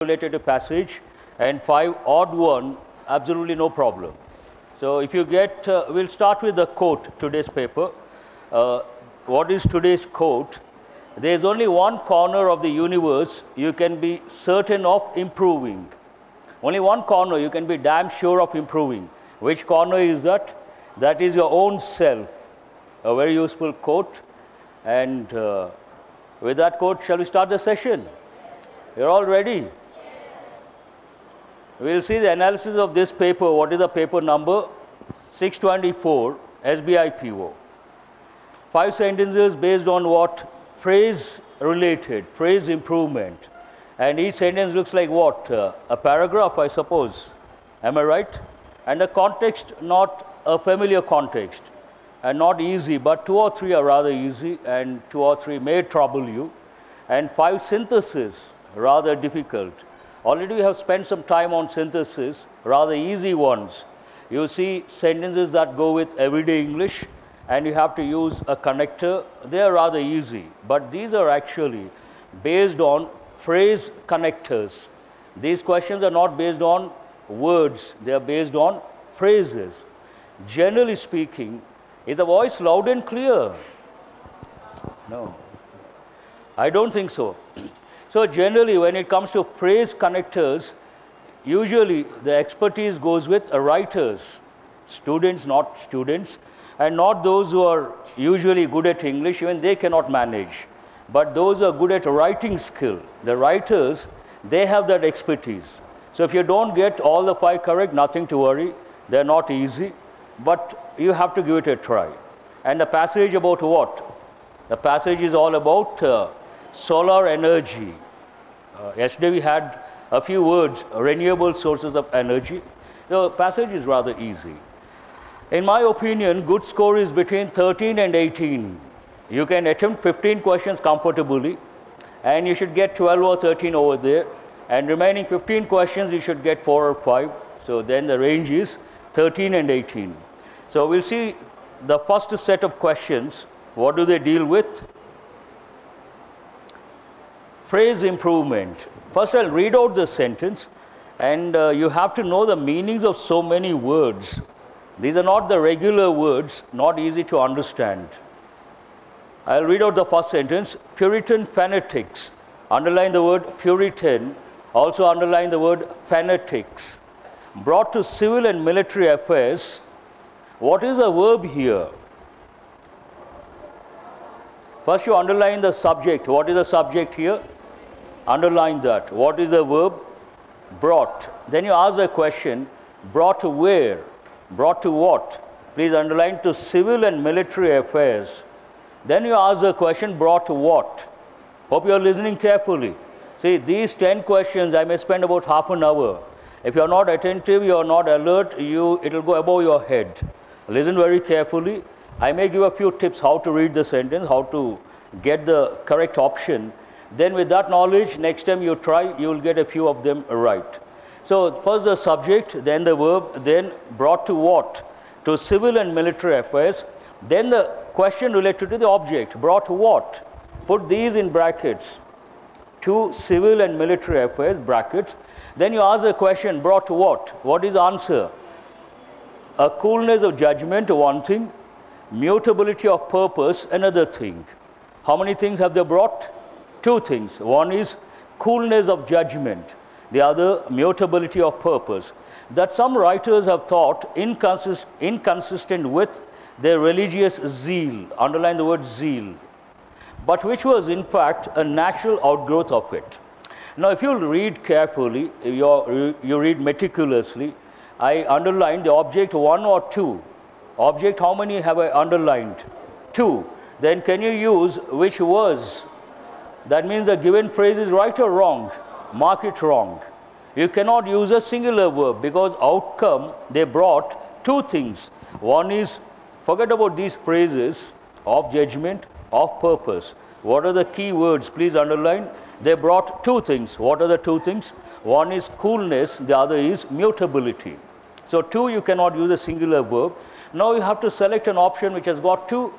related to passage, and 5 odd one, absolutely no problem. So if you get, we'll start with the quote, today's paper. What is today's quote? There is only one corner of the universe you can be certain of improving. Only one corner you can be damn sure of improving. Which corner is that? That is your own self. A very useful quote. And with that quote, shall we start the session? You're all ready? We'll see the analysis of this paper. What is the paper number? 624, SBI PO. 5 sentences based on what? Phrase related, phrase improvement. And each sentence looks like what? A paragraph, I suppose. Am I right? And the context, not a familiar context. And not easy, but 2 or 3 are rather easy, and 2 or 3 may trouble you. And 5 synthesis, rather difficult. Already we have spent some time on synthesis, rather easy ones. You see sentences that go with everyday English, and you have to use a connector. They are rather easy, but these are actually based on phrase connectors. These questions are not based on words, they are based on phrases. Generally speaking, is the voice loud and clear? No, I don't think so. So generally, when it comes to phrase connectors, usually the expertise goes with writers, students, not students, and not those who are usually good at English, even they cannot manage. But those who are good at writing skill, the writers, they have that expertise. So if you don't get all the 5 correct, nothing to worry. They're not easy, but you have to give it a try. And the passage about what? The passage is all about solar energy. Yesterday we had a few words, renewable sources of energy. The passage is rather easy. In my opinion, good score is between 13 and 18. You can attempt 15 questions comfortably, and you should get 12 or 13 over there. And remaining 15 questions, you should get 4 or 5. So then the range is 13 and 18. So we'll see the first set of questions. What do they deal with? Phrase improvement. First, I'll read out the sentence, and you have to know the meanings of so many words. These are not the regular words, not easy to understand. I'll read out the first sentence. Puritan fanatics. Underline the word Puritan. Also underline the word fanatics. Brought to civil and military affairs. What is the verb here? First you underline the subject. What is the subject here? Underline that. What is the verb? Brought. Then you ask the question, brought to where? Brought to what? Please underline to civil and military affairs. Then you ask the question, brought to what? Hope you are listening carefully. See, these 10 questions, I may spend about half an hour. If you are not attentive, you are not alert, it will go above your head. Listen very carefully. I may give a few tips how to read the sentence, how to get the correct option. Then with that knowledge, next time you try, you will get a few of them right. So first the subject, then the verb, then brought to what? To civil and military affairs. Then the question related to the object, brought to what? Put these in brackets. To civil and military affairs, brackets. Then you ask the question, brought to what? What is the answer? A coolness of judgment, one thing. Mutability of purpose, another thing. How many things have they brought? 2 things. One is coolness of judgment. The other, mutability of purpose. That some writers have thought inconsistent with their religious zeal. Underline the word zeal. But which was in fact a natural outgrowth of it. Now if you read carefully, you read meticulously, I underlined the object 1 or 2. Object, how many have I underlined? 2. Then can you use which was? That means the given phrase is right or wrong? Mark it wrong. You cannot use a singular verb because outcome, they brought 2 things. One is, forget about these phrases of judgment, of purpose. What are the key words? Please underline. They brought 2 things. What are the 2 things? One is coolness, the other is mutability. So 2, you cannot use a singular verb. Now you have to select an option which has got 2,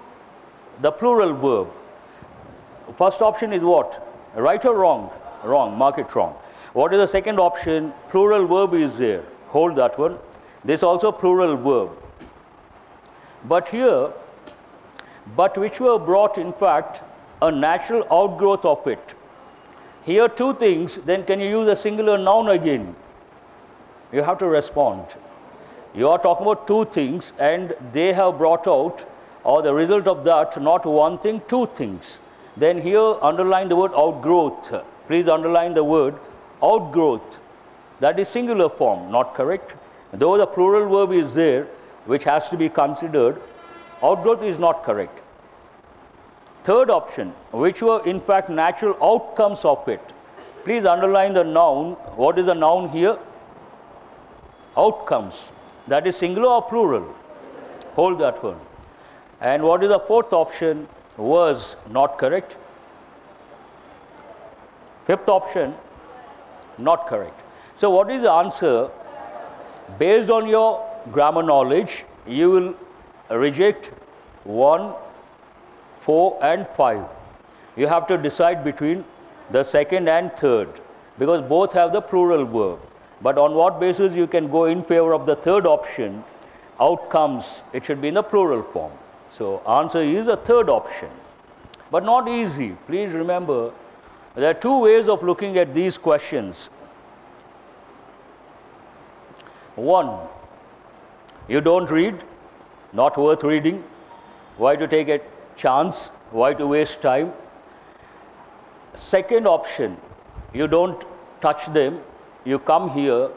the plural verb. First option is what? Right or wrong? Wrong. Mark it wrong. What is the second option? Plural verb is there. Hold that one. This also plural verb. But here, but which were brought, in fact, a natural outgrowth of it. Here two things, then can you use a singular noun again? You have to respond. You are talking about two things and they have brought out, or the result of that, not one thing, two things. Then here underline the word outgrowth. Please underline the word outgrowth. That is singular form, not correct. Though the plural verb is there, which has to be considered, outgrowth is not correct. Third option, which were in fact natural outcomes of it. Please underline the noun. What is the noun here? Outcomes. That is singular or plural? Hold that one. And what is the fourth option? Was not correct. Fifth option, not correct. So what is the answer? Based on your grammar knowledge, you will reject 1, 4 and 5. You have to decide between the second and third because both have the plural verb. But on what basis you can go in favor of the third option? Outcomes, it should be in the plural form. So answer is a third option. But not easy. Please remember, there are two ways of looking at these questions. One, you don't read, not worth reading. Why to take a chance? Why to waste time? Second option, you don't touch them. You come here,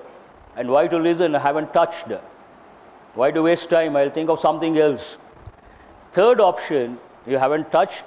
and why to listen? I haven't touched. Why to waste time? I'll think of something else. Third option, you haven't touched,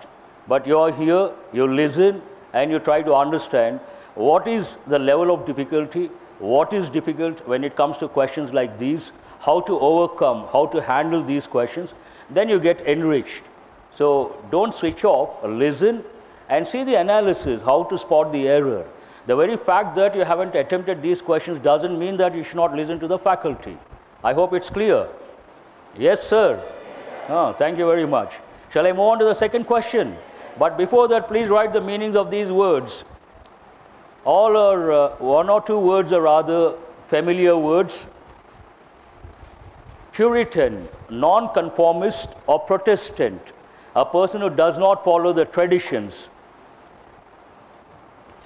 but you are here, you listen, and you try to understand what is the level of difficulty, what is difficult when it comes to questions like these, how to overcome, how to handle these questions, then you get enriched. So don't switch off, listen, and see the analysis, how to spot the error. The very fact that you haven't attempted these questions doesn't mean that you should not listen to the faculty. I hope it's clear. Yes, sir. Oh, thank you very much. Shall I move on to the second question? But before that, please write the meanings of these words. All are one or two words are rather familiar words. Puritan, non-conformist or Protestant, a person who does not follow the traditions.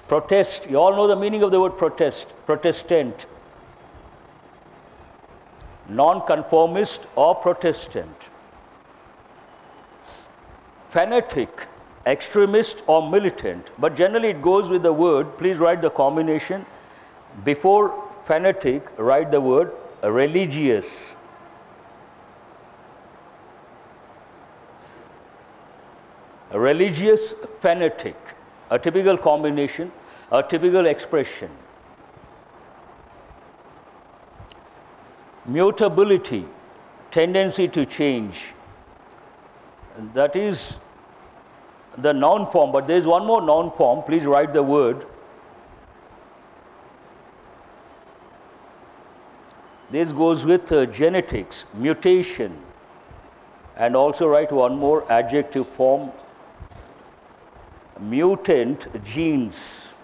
Protest, you all know the meaning of the word protest, Protestant. Non-conformist or Protestant. Fanatic, extremist or militant, but generally it goes with the word. Please write the combination. Before fanatic, write the word religious. A religious fanatic, a typical combination, a typical expression. Mutability, tendency to change. That is the noun form, but there is one more noun form. Please write the word. This goes with genetics, mutation, and also write one more adjective form. Mutant genes.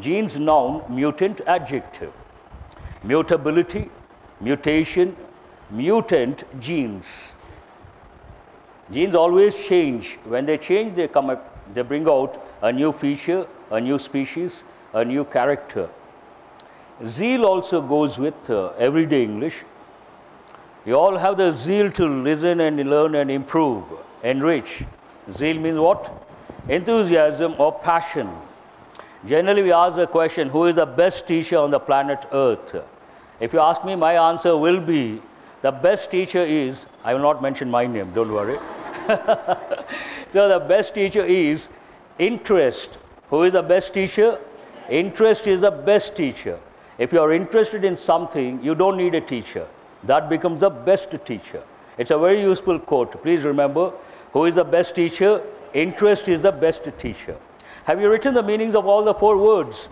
Genes noun, mutant adjective. Mutability, mutation, mutant genes. Genes always change. When they change, they bring out a new feature, a new species, a new character. Zeal also goes with everyday English. You all have the zeal to listen and learn and improve, enrich. Zeal means what? Enthusiasm or passion. Generally, we ask the question, who is the best teacher on the planet Earth? If you ask me, my answer will be, the best teacher is, I will not mention my name, don't worry. So the best teacher is interest. Who is the best teacher? Interest is the best teacher. If you are interested in something, you don't need a teacher. That becomes the best teacher. It's a very useful quote. Please remember, who is the best teacher? Interest is the best teacher. Have you written the meanings of all the four words?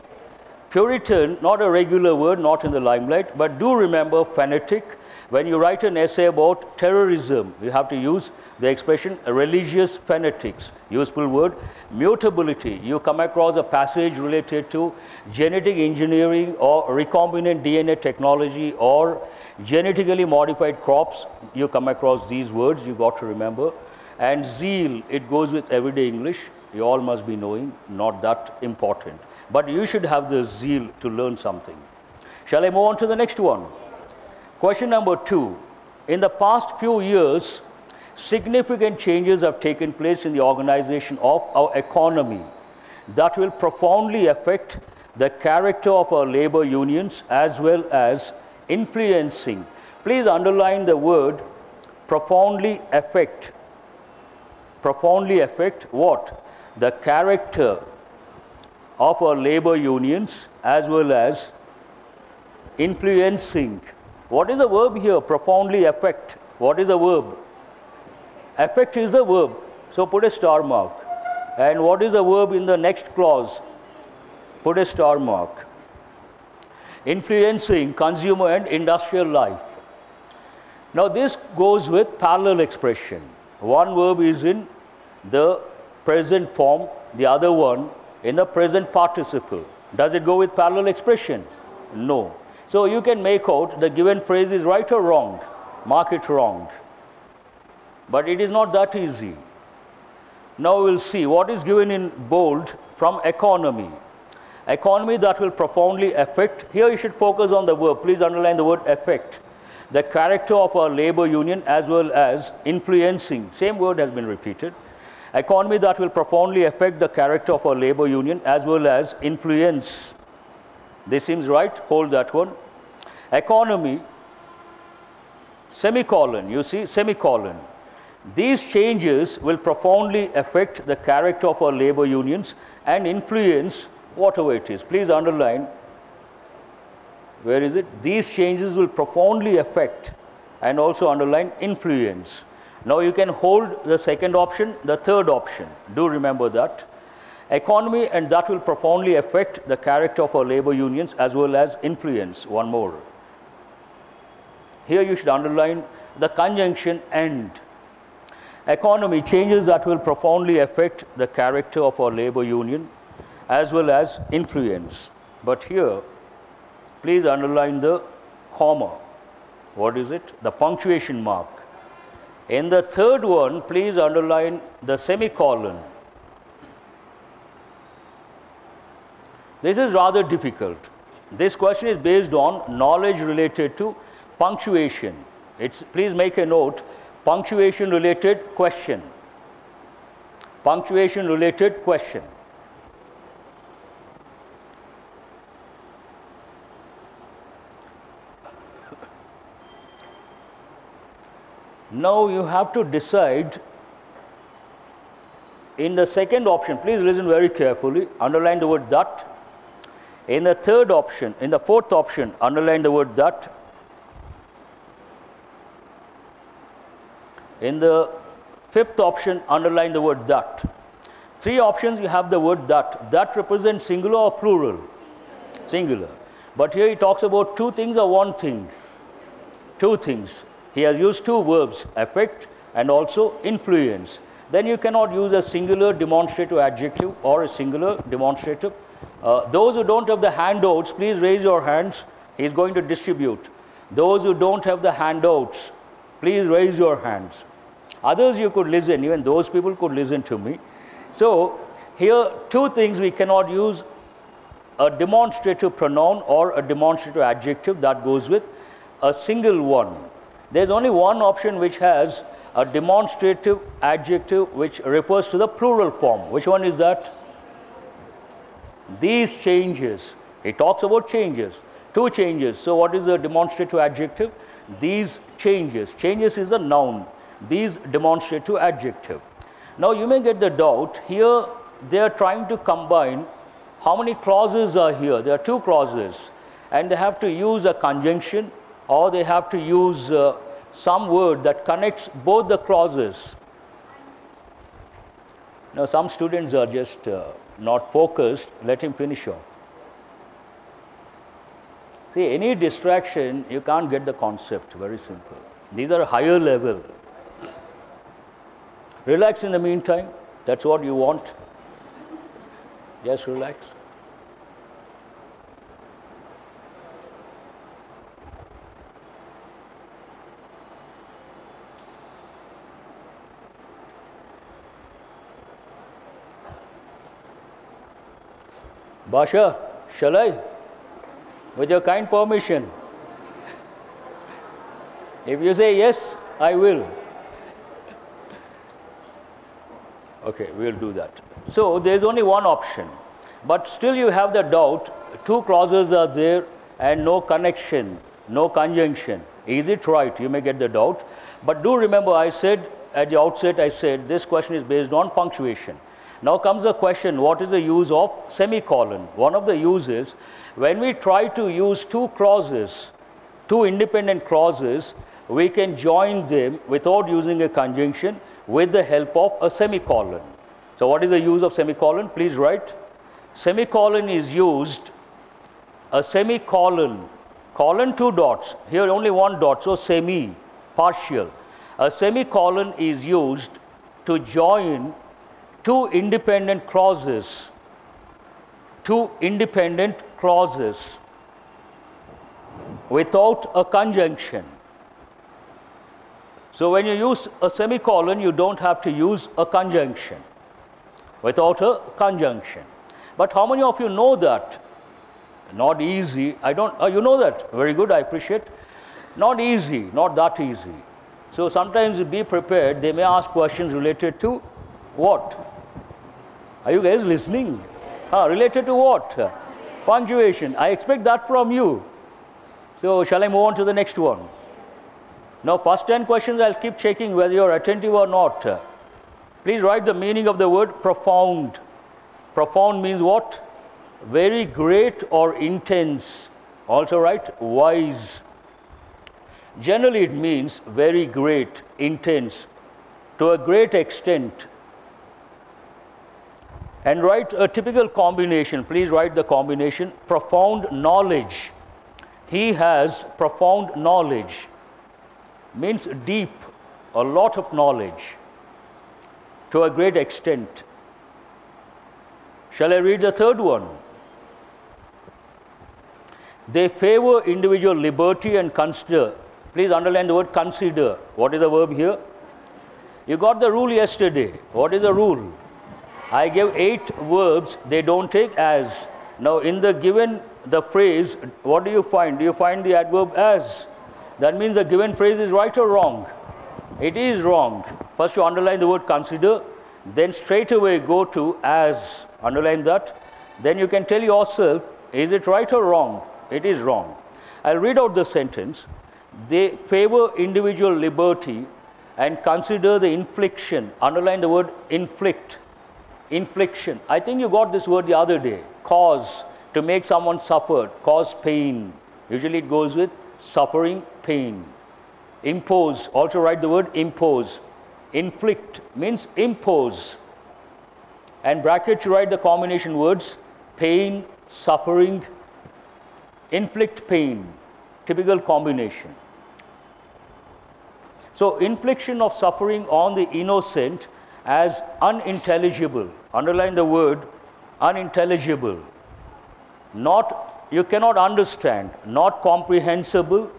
Puritan, not a regular word, not in the limelight, but do remember fanatic. When you write an essay about terrorism, you have to use the expression religious fanatics, useful word. Mutability, you come across a passage related to genetic engineering or recombinant DNA technology or genetically modified crops, you come across these words, you got to remember. And zeal, it goes with everyday English, you all must be knowing, not that important. But you should have the zeal to learn something. Shall I move on to the next one? Question number 2. In the past few years, significant changes have taken place in the organization of our economy that will profoundly affect the character of our labor unions as well as influencing. Please underline the word profoundly affect. Profoundly affect what? The character of our labor unions as well as influencing. What is the verb here? Profoundly affect. What is the verb? Affect is a verb. So put a star mark. And what is the verb in the next clause? Put a star mark. Influencing consumer and industrial life. Now this goes with parallel expression. One verb is in the present form, the other one in the present participle. Does it go with parallel expression? No. So you can make out the given phrase is right or wrong. Mark it wrong. But it is not that easy. Now we'll see what is given in bold from economy. Economy that will profoundly affect. Here you should focus on the verb. Please underline the word affect. The character of our labor union as well as influencing. Same word has been repeated. Economy that will profoundly affect the character of our labor union as well as influence. This seems right. Hold that one. Economy, semicolon, you see, semicolon. These changes will profoundly affect the character of our labor unions and influence whatever it is. Please underline. Where is it? These changes will profoundly affect and also underline influence. Now you can hold the second option, the third option. Do remember that. Economy and that will profoundly affect the character of our labor unions as well as influence. One more. Here you should underline the conjunction and. Economy, changes that will profoundly affect the character of our labor union as well as influence. But here, please underline the comma. What is it? The punctuation mark. In the third one, please underline the semicolon. This is rather difficult. This question is based on knowledge related to punctuation. Please make a note. Punctuation related question. Punctuation related question. Now you have to decide in the second option. Please listen very carefully. Underline the word that. In the third option, in the fourth option, underline the word that. In the fifth option, underline the word that. Three options, you have the word that. That represents singular or plural? Singular. But here he talks about two things or one thing? Two things. He has used two verbs, affect and also influence. Then you cannot use a singular demonstrative adjective or a singular demonstrative. Those who don't have the handouts, please raise your hands. He is going to distribute. Those who don't have the handouts, please raise your hands. Others you could listen, even those people could listen to me. So here two things, we cannot use a demonstrative pronoun or a demonstrative adjective that goes with a single one. There's only one option which has a demonstrative adjective which refers to the plural form. Which one is that? These changes. He talks about changes. Two changes. So what is the demonstrative adjective? These changes. Changes is a noun. These demonstrative adjective. Now you may get the doubt. Here they are trying to combine. How many clauses are here? There are two clauses. And they have to use a conjunction or they have to use some word that connects both the clauses. Now some students are just not focused. Let him finish off. See, any distraction, you can't get the concept. Very simple. These are higher level. Relax in the meantime. That's what you want. Just relax. Basha, shall I? With your kind permission. If you say yes, I will. Okay, we'll do that. So there's only one option, but still you have the doubt. Two clauses are there and no connection, no conjunction. Is it right? You may get the doubt. But do remember, I said at the outset, I said this question is based on punctuation. Now comes the question, what is the use of semicolon? One of the uses, when we try to use two clauses, two independent clauses, we can join them without using a conjunction with the help of a semicolon. So what is the use of semicolon? Please write. Semicolon is used, a semicolon, colon two dots, here only one dot, so semi, partial. A semicolon is used to join two independent clauses, without a conjunction. So when you use a semicolon, you don't have to use a conjunction, without a conjunction. But how many of you know that? Not easy. I don't, you know that. Very good, I appreciate. Not easy, not that easy. So sometimes be prepared. They may ask questions related to what? Are you guys listening? Related to what? Punctuation. I expect that from you. So shall I move on to the next one? Now first 10 questions I'll keep checking whether you're attentive or not. Please write the meaning of the word profound. Profound means what? Very great or intense. Also write wise. Generally it means very great, intense, to a great extent. And write a typical combination. Please write the combination. Profound knowledge. He has profound knowledge. Means deep, a lot of knowledge, to a great extent. Shall I read the third one? They favor individual liberty and consider. Please underline the word consider. What is the verb here? You got the rule yesterday. What is the rule? I gave 8 verbs, they don't take as. Now in the given the phrase, what do you find? Do you find the adverb as? That means the given phrase is right or wrong? It is wrong. First you underline the word consider, then straight away go to as. Underline that. Then you can tell yourself, is it right or wrong? It is wrong. I'll read out the sentence. They favor individual liberty and consider the infliction. Underline the word inflict. Infliction. I think you got this word the other day. Cause, to make someone suffer, cause pain. Usually it goes with suffering, pain. Impose, also write the word impose. Inflict means impose. And bracket, you write the combination words pain, suffering, inflict pain. Typical combination. So infliction of suffering on the innocent as unintelligible. Underline the word unintelligible. Not, you cannot understand, not comprehensible,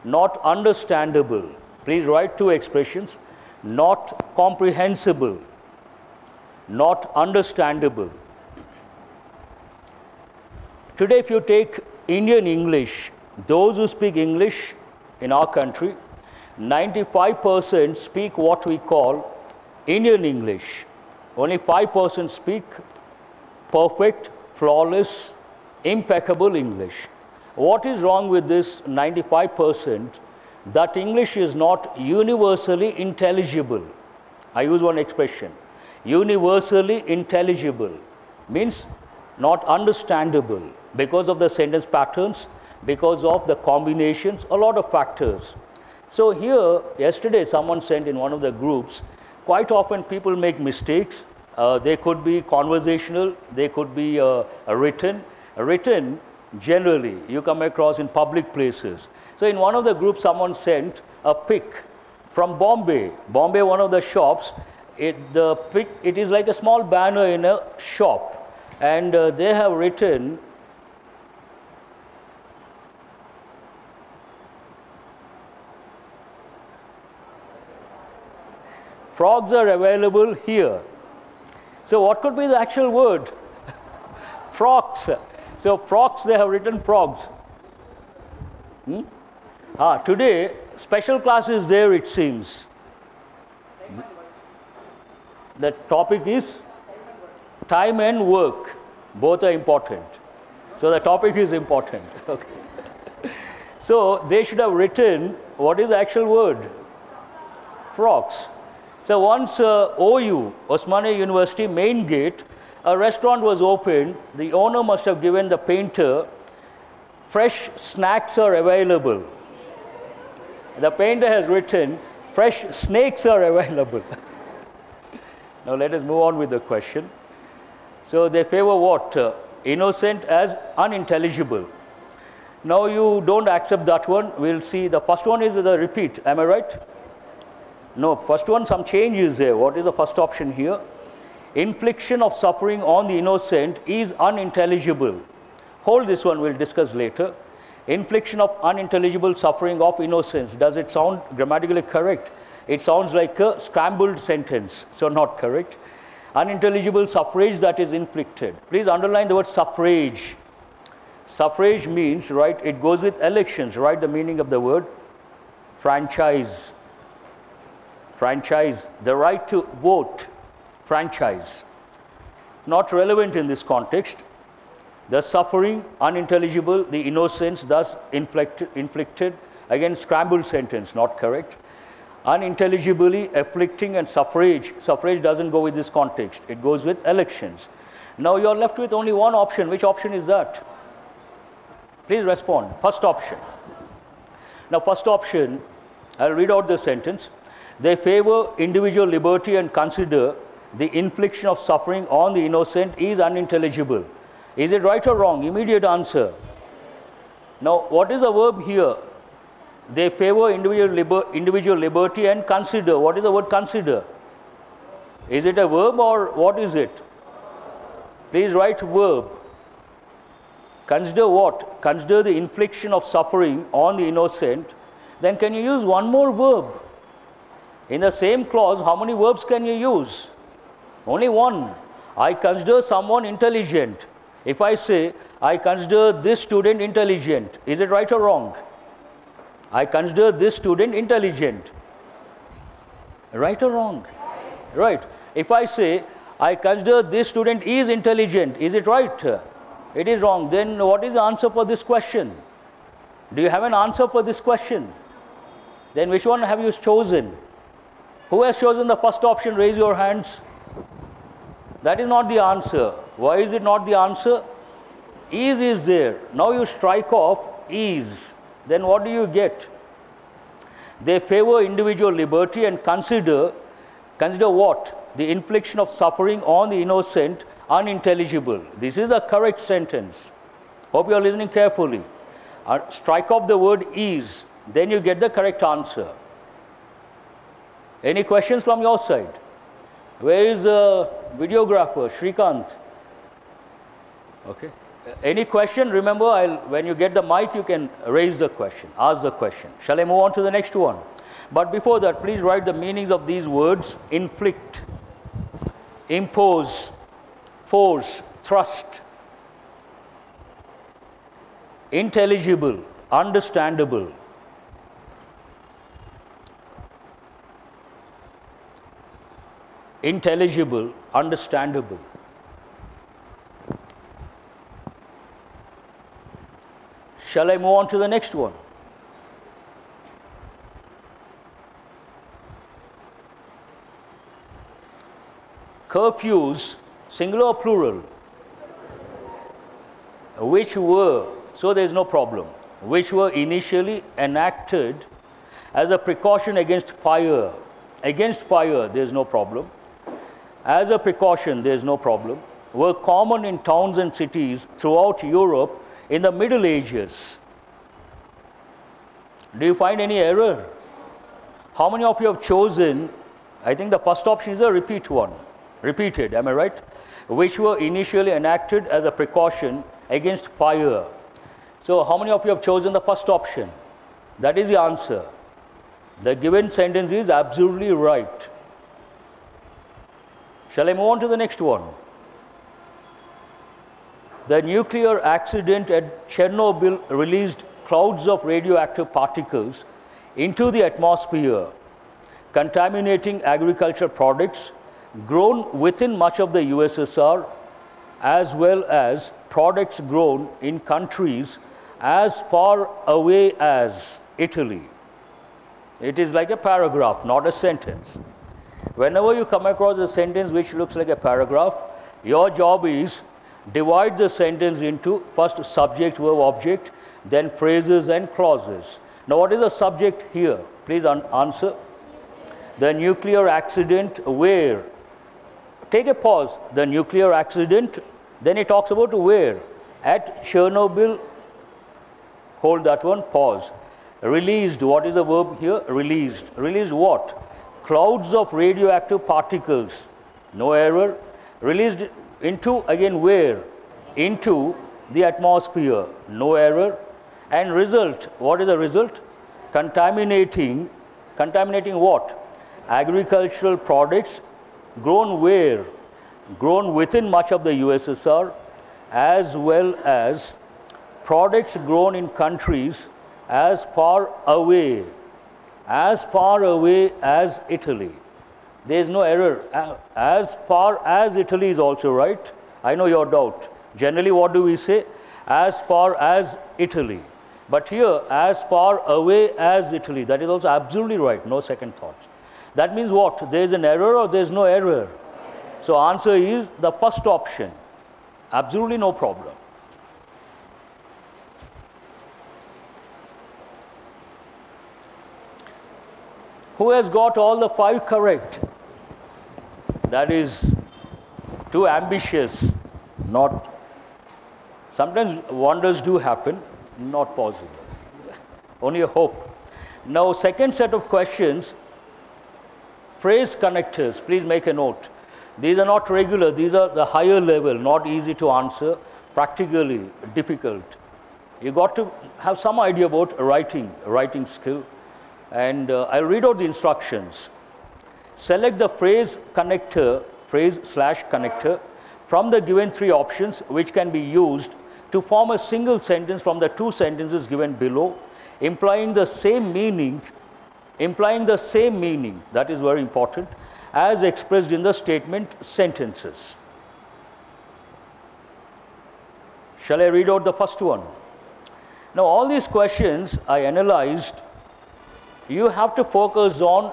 not understandable. Please write 2 expressions. Not comprehensible, not understandable. Today if you take Indian English, those who speak English in our country, 95% speak what we call Indian English. Only 5% speak perfect, flawless, impeccable English. What is wrong with this 95%? That English is not universally intelligible. I use one expression. Universally intelligible means not understandable because of the sentence patterns, because of the combinations, a lot of factors. So here, yesterday someone sent in one of the groups, quite often people make mistakes. They could be conversational, they could be written. Written, Generally, you come across in public places. So in one of the groups, someone sent a pic from Bombay. Bombay, one of the shops, it is like a small banner in a shop. And they have written, frogs are available here. So what could be the actual word? Frogs. So frogs, they have written frogs. Today, special class is there, it seems. The topic is time and work. Both are important. So the topic is important. Okay. So they should have written, what is the actual word? Frogs. So once OU, Osmania University main gate, a restaurant was opened. The owner must have given the painter, fresh snacks are available. The painter has written, fresh snakes are available. Now let us move on with the question. So they favor what? Innocent as unintelligible. Now you don't accept that one. We'll see. The first one is the repeat. Am I right? No, first one, some change is there. What is the first option here? Infliction of suffering on the innocent is unintelligible. Hold this one, we'll discuss later. Infliction of unintelligible suffering of innocence. Does it sound grammatically correct? It sounds like a scrambled sentence, so not correct. Unintelligible suffrage that is inflicted. Please underline the word suffrage. Suffrage means, right, it goes with elections, right? The meaning of the word franchise. Franchise, the right to vote, franchise. Not relevant in this context. The suffering, unintelligible, the innocence, thus inflicted. Again, scrambled sentence, not correct. Unintelligibly afflicting and suffrage. Suffrage doesn't go with this context. It goes with elections. Now you are left with only one option. Which option is that? Please respond. First option. Now, first option, I'll read out the sentence. They favor individual liberty and consider the infliction of suffering on the innocent is unintelligible. Is it right or wrong? Immediate answer. Now, what is the verb here? They favor individual liberty and consider. What is the word consider? Is it a verb or what is it? Please write verb. Consider what? Consider the infliction of suffering on the innocent. Then can you use one more verb? In the same clause, how many verbs can you use? Only one. I consider someone intelligent. If I say, I consider this student intelligent, is it right or wrong? I consider this student intelligent. Right or wrong? Right. If I say, I consider this student is intelligent, is it right? It is wrong. Then what is the answer for this question? Do you have an answer for this question? Then which one have you chosen? Who has chosen the first option? Raise your hands. That is not the answer. Why is it not the answer? Is there. Now you strike off is. Then what do you get? They favor individual liberty and consider what? The infliction of suffering on the innocent unintelligible. This is a correct sentence. Hope you are listening carefully. Strike off the word is. Then you get the correct answer. Any questions from your side? Where is the videographer, Shrikant? Okay. Any question? Remember, when you get the mic, you can raise the question, ask the question. Shall I move on to the next one? But before that, please write the meanings of these words. Inflict, impose, force, thrust. Intelligible, understandable. Intelligible, understandable. Shall I move on to the next one? Curfews, singular or plural? Which were, so there is no problem, which were initially enacted as a precaution against fire. Against fire, there is no problem. As a precaution, there is no problem. Were common in towns and cities throughout Europe in the Middle Ages. Do you find any error? How many of you have chosen, I think the first option is a repeat one, repeated, am I right? Which were initially enacted as a precaution against fire. So how many of you have chosen the first option? That is the answer. The given sentence is absolutely right. Shall I move on to the next one? The nuclear accident at Chernobyl released clouds of radioactive particles into the atmosphere, contaminating agricultural products grown within much of the USSR, as well as products grown in countries as far away as Italy. It is like a paragraph, not a sentence. Whenever you come across a sentence which looks like a paragraph, your job is divide the sentence into first subject, verb, object, then phrases and clauses. Now, what is the subject here? Please answer. The nuclear accident where? Take a pause. The nuclear accident, then it talks about where? At Chernobyl. Hold that one, pause. Released, what is the verb here? Released. Released what? Clouds of radioactive particles. No error. Released into, again, where? Into the atmosphere. No error. And result, what is the result? Contaminating what? Agricultural products grown where? Grown within much of the USSR, as well as products grown in countries as far away as Italy. There is no error. As far as Italy is also right. I know your doubt. Generally, what do we say? As far as Italy. But here, as far away as Italy, that is also absolutely right, no second thoughts. That means what? There is an error or there is no error? So answer is the first option. Absolutely no problem. Who has got all the 5 correct? That is too ambitious. Not. Sometimes wonders do happen. Not possible. Only a hope. Now, second set of questions, phrase connectors. Please make a note. These are not regular. These are the higher level, not easy to answer, practically difficult. You got to have some idea about writing skill. And I'll read out the instructions. Select the phrase connector, phrase/connector from the given 3 options, which can be used to form a single sentence from the 2 sentences given below, implying the same meaning, that is very important, as expressed in the statement sentences. Shall I read out the first one? Now, all these questions I analyzed. You have to focus on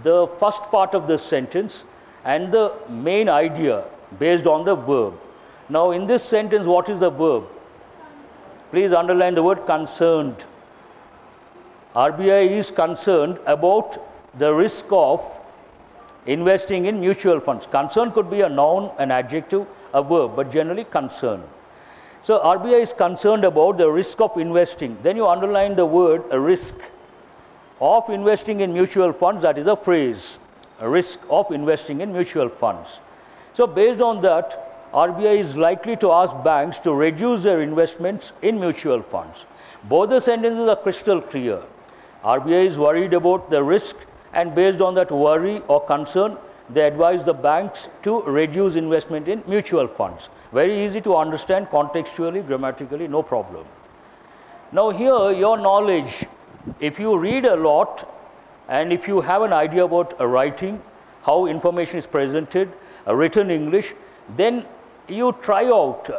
the first part of the sentence and the main idea based on the verb. Now, in this sentence, what is the verb? Please underline the word concerned. RBI is concerned about the risk of investing in mutual funds. Concern could be a noun, an adjective, a verb, but generally concern. So, RBI is concerned about the risk of investing. Then you underline the word risk of investing in mutual funds. That is a phrase, a risk of investing in mutual funds. So, based on that, RBI is likely to ask banks to reduce their investments in mutual funds. Both the sentences are crystal clear. RBI is worried about the risk, and based on that worry or concern, they advise the banks to reduce investment in mutual funds. Very easy to understand contextually, grammatically, no problem. Now here, your knowledge, if you read a lot and if you have an idea about writing, how information is presented, written English, then you try out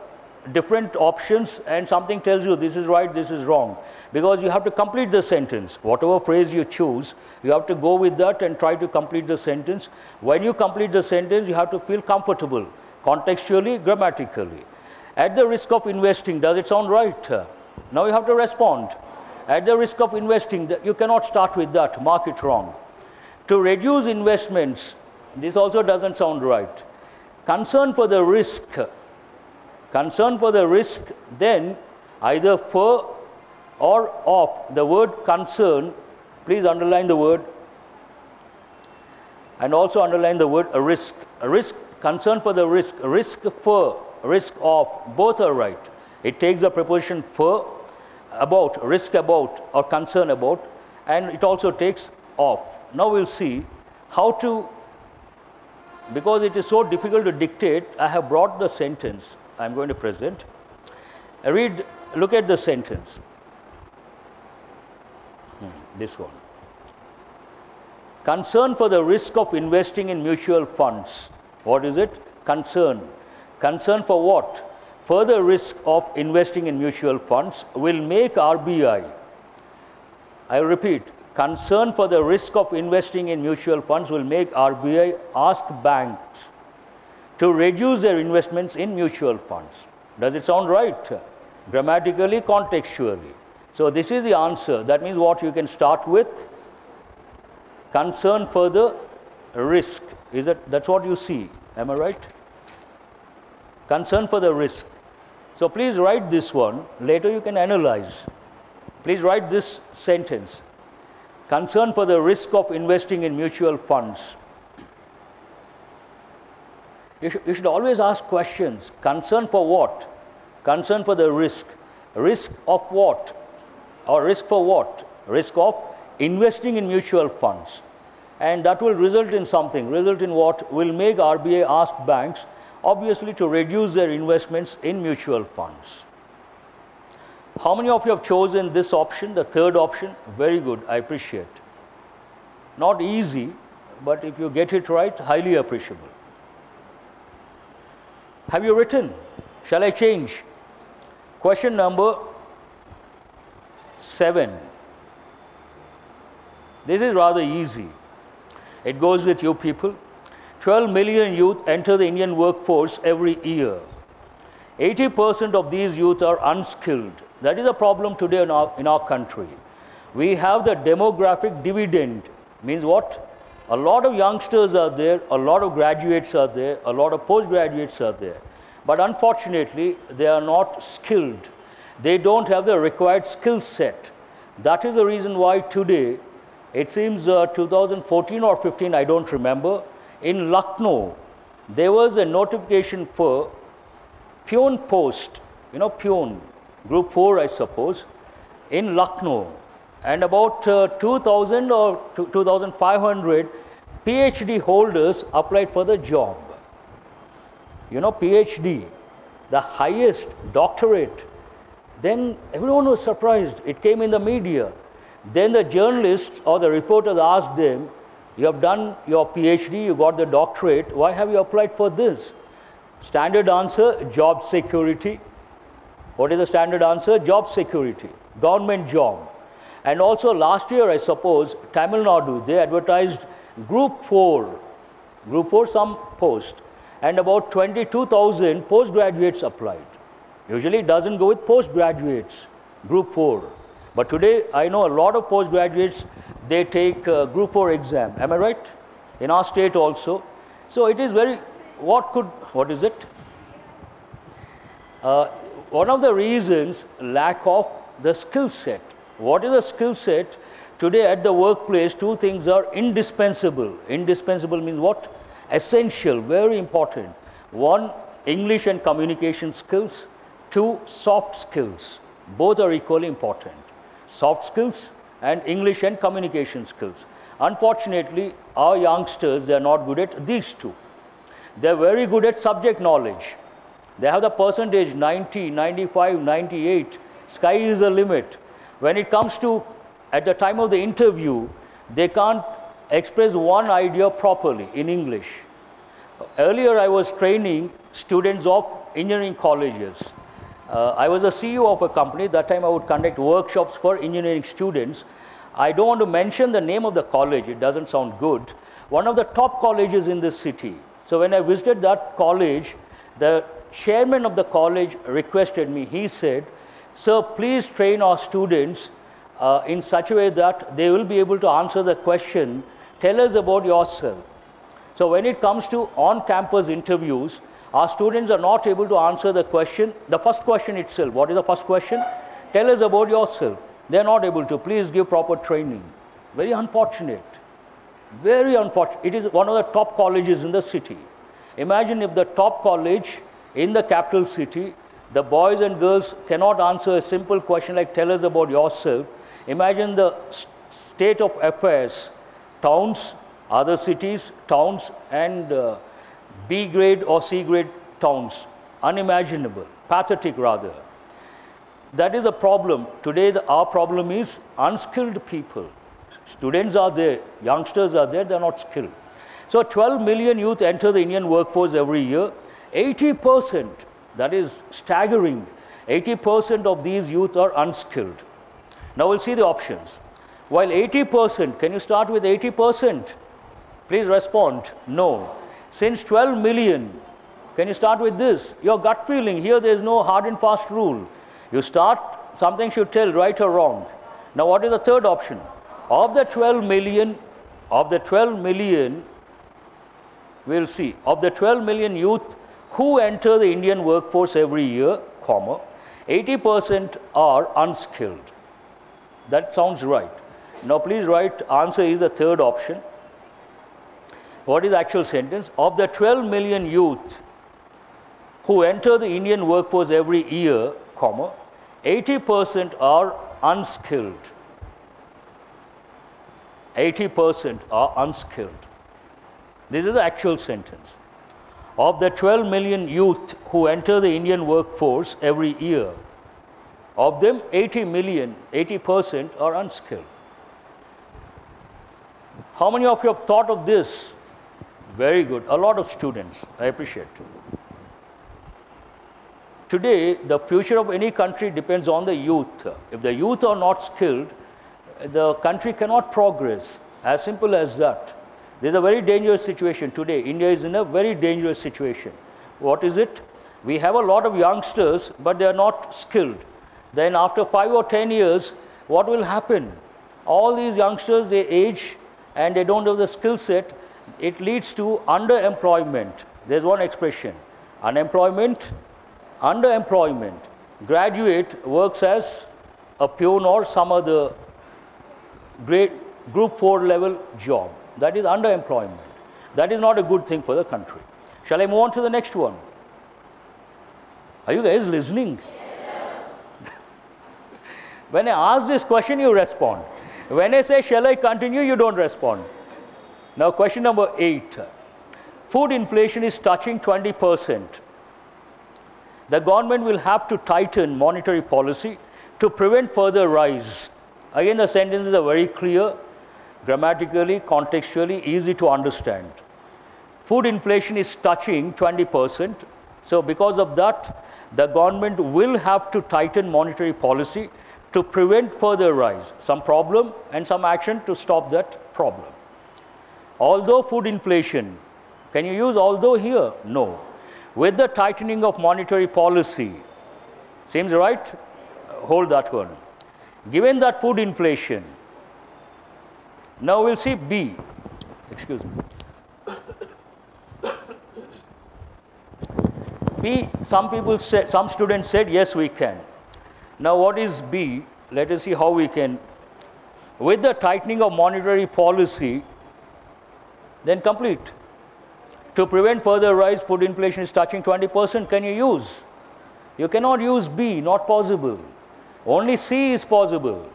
different options and something tells you this is right, this is wrong. Because you have to complete the sentence. Whatever phrase you choose, you have to go with that and try to complete the sentence. When you complete the sentence, you have to feel comfortable, contextually, grammatically. At the risk of investing, does it sound right? Now you have to respond. At the risk of investing, you cannot start with that, mark it wrong. To reduce investments, this also doesn't sound right. Concern for the risk, then either for or of. The word concern, please underline the word, and also underline the word risk. Risk, concern for the risk, risk for, risk of, both are right. It takes the preposition for, about, risk about or concern about, and it also takes of. Now we'll see how to, because it is so difficult to dictate, I have brought the sentence I'm going to present. Look at the sentence. This one. Concern for the risk of investing in mutual funds. What is it? Concern. Concern for what? Further risk of investing in mutual funds will make RBI, I repeat, concern for the risk of investing in mutual funds will make RBI ask banks to reduce their investments in mutual funds. Does it sound right? Grammatically, contextually. So this is the answer. That means what you can start with? Concern for the risk. Is it? That's what you see. Am I right? Concern for the risk. So please write this one. Later you can analyze. Please write this sentence. Concern for the risk of investing in mutual funds. You should always ask questions. Concern for what? Concern for the risk. Risk of what? Or risk for what? Risk of investing in mutual funds. And that will result in something. Result in what? Will make RBI ask banks, obviously, to reduce their investments in mutual funds. How many of you have chosen this option, the third option? Very good, I appreciate. Not easy, but if you get it right, highly appreciable. Have you written? Shall I change? Question number 7. This is rather easy. It goes with you people. 12 million youth enter the Indian workforce every year. 80% of these youth are unskilled. That is a problem today in our country. We have the demographic dividend. Means what? A lot of youngsters are there, a lot of graduates are there, a lot of postgraduates are there. But unfortunately, they are not skilled. They don't have the required skill set. That is the reason why today, it seems 2014 or 15, I don't remember, in Lucknow, there was a notification for peon post, you know, peon, group 4, I suppose, in Lucknow. And about 2,000 or 2,500 PhD holders applied for the job. You know, PhD, the highest doctorate. Then everyone was surprised. It came in the media. Then the journalists or the reporters asked them, you have done your PhD, you got the doctorate, why have you applied for this? Standard answer, job security. What is the standard answer? Job security, government job. And also last year, I suppose, Tamil Nadu, they advertised group 4, some post, and about 22,000 postgraduates applied. Usually it doesn't go with postgraduates, group 4. But today, I know a lot of postgraduates, they take group 4 exam. Am I right? In our state also. So it is very, what is it? One of the reasons, lack of the skill set. What is the skill set? Today at the workplace, two things are indispensable. Indispensable means what? Essential, very important. 1, English and communication skills. 2, soft skills. Both are equally important. Soft skills and English and communication skills. Unfortunately, our youngsters, they are not good at these two. They are very good at subject knowledge. They have the percentage 90, 95, 98. Sky is the limit. When it comes to, at the time of the interview, they can't express one idea properly in English. Earlier, I was training students of engineering colleges. I was a CEO of a company. That time I would conduct workshops for engineering students. I don't want to mention the name of the college. It doesn't sound good. One of the top colleges in this city. So when I visited that college, the chairman of the college requested me. He said, "Sir, please train our students in such a way that they will be able to answer the question, tell us about yourself." So when it comes to on-campus interviews, Our students are not able to answer the question, the first question itself. What is the first question? Tell us about yourself. They are not able to. Please give proper training. Very unfortunate. Very unfortunate. It is one of the top colleges in the city. Imagine if the top college in the capital city, the boys and girls cannot answer a simple question like tell us about yourself. Imagine the state of affairs, towns, other cities, towns, and B grade or C grade towns. Unimaginable, pathetic rather. That is a problem. Today, our problem is unskilled people. Students are there, youngsters are there, they are not skilled. So 12 million youth enter the Indian workforce every year. 80%, that is staggering, 80% of these youth are unskilled. Now we'll see the options. While 80%, can you start with 80%? Please respond, no. Since 12 million, can you start with this? Your gut feeling, here there is no hard and fast rule. You start, something should tell right or wrong. Now what is the third option? Of the 12 million, we'll see, of the 12 million youth who enter the Indian workforce every year, 80% are unskilled. That sounds right. Now please write, answer is the third option. What is the actual sentence? Of the 12 million youth who enter the Indian workforce every year, 80% are unskilled. 80% are unskilled. This is the actual sentence. Of the 12 million youth who enter the Indian workforce every year, of them 80% are unskilled. How many of you have thought of this? Very good. A lot of students. I appreciate it. Today, the future of any country depends on the youth. If the youth are not skilled, the country cannot progress. As simple as that. This is a very dangerous situation today. India is in a very dangerous situation. What is it? We have a lot of youngsters, but they are not skilled. Then after 5 or 10 years, what will happen? All these youngsters, they age and they don't have the skill set. It leads to underemployment. There's one expression. Unemployment, underemployment. Graduate works as a peon or some other grade group 4 level job. That is underemployment. That is not a good thing for the country. Shall I move on to the next one? Are you guys listening? Yes, when I ask this question, you respond. When I say, shall I continue, you don't respond. Now, question number 8. Food inflation is touching 20%. The government will have to tighten monetary policy to prevent further rise. Again, the sentences are very clear, grammatically, contextually, easy to understand. Food inflation is touching 20%. So because of that, the government will have to tighten monetary policy to prevent further rise. Some problem and some action to stop that problem. Although food inflation, can you use although here? No. With the tightening of monetary policy, seems right? Hold that one. Given that food inflation, now we'll see B. Excuse me. B, some people said, some students said, yes, we can. Now, what is B? Let us see how we can. With the tightening of monetary policy, then complete. To prevent further rise, food inflation is touching 20%. Can you use? You cannot use B, not possible. Only C is possible.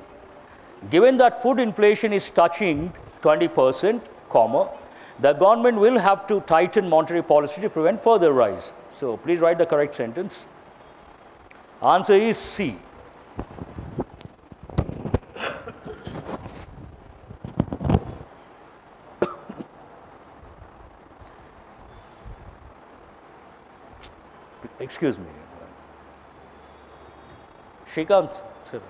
Given that food inflation is touching 20%, the government will have to tighten monetary policy to prevent further rise. So please write the correct sentence. Answer is C. Excuse me. Shrikant, sir.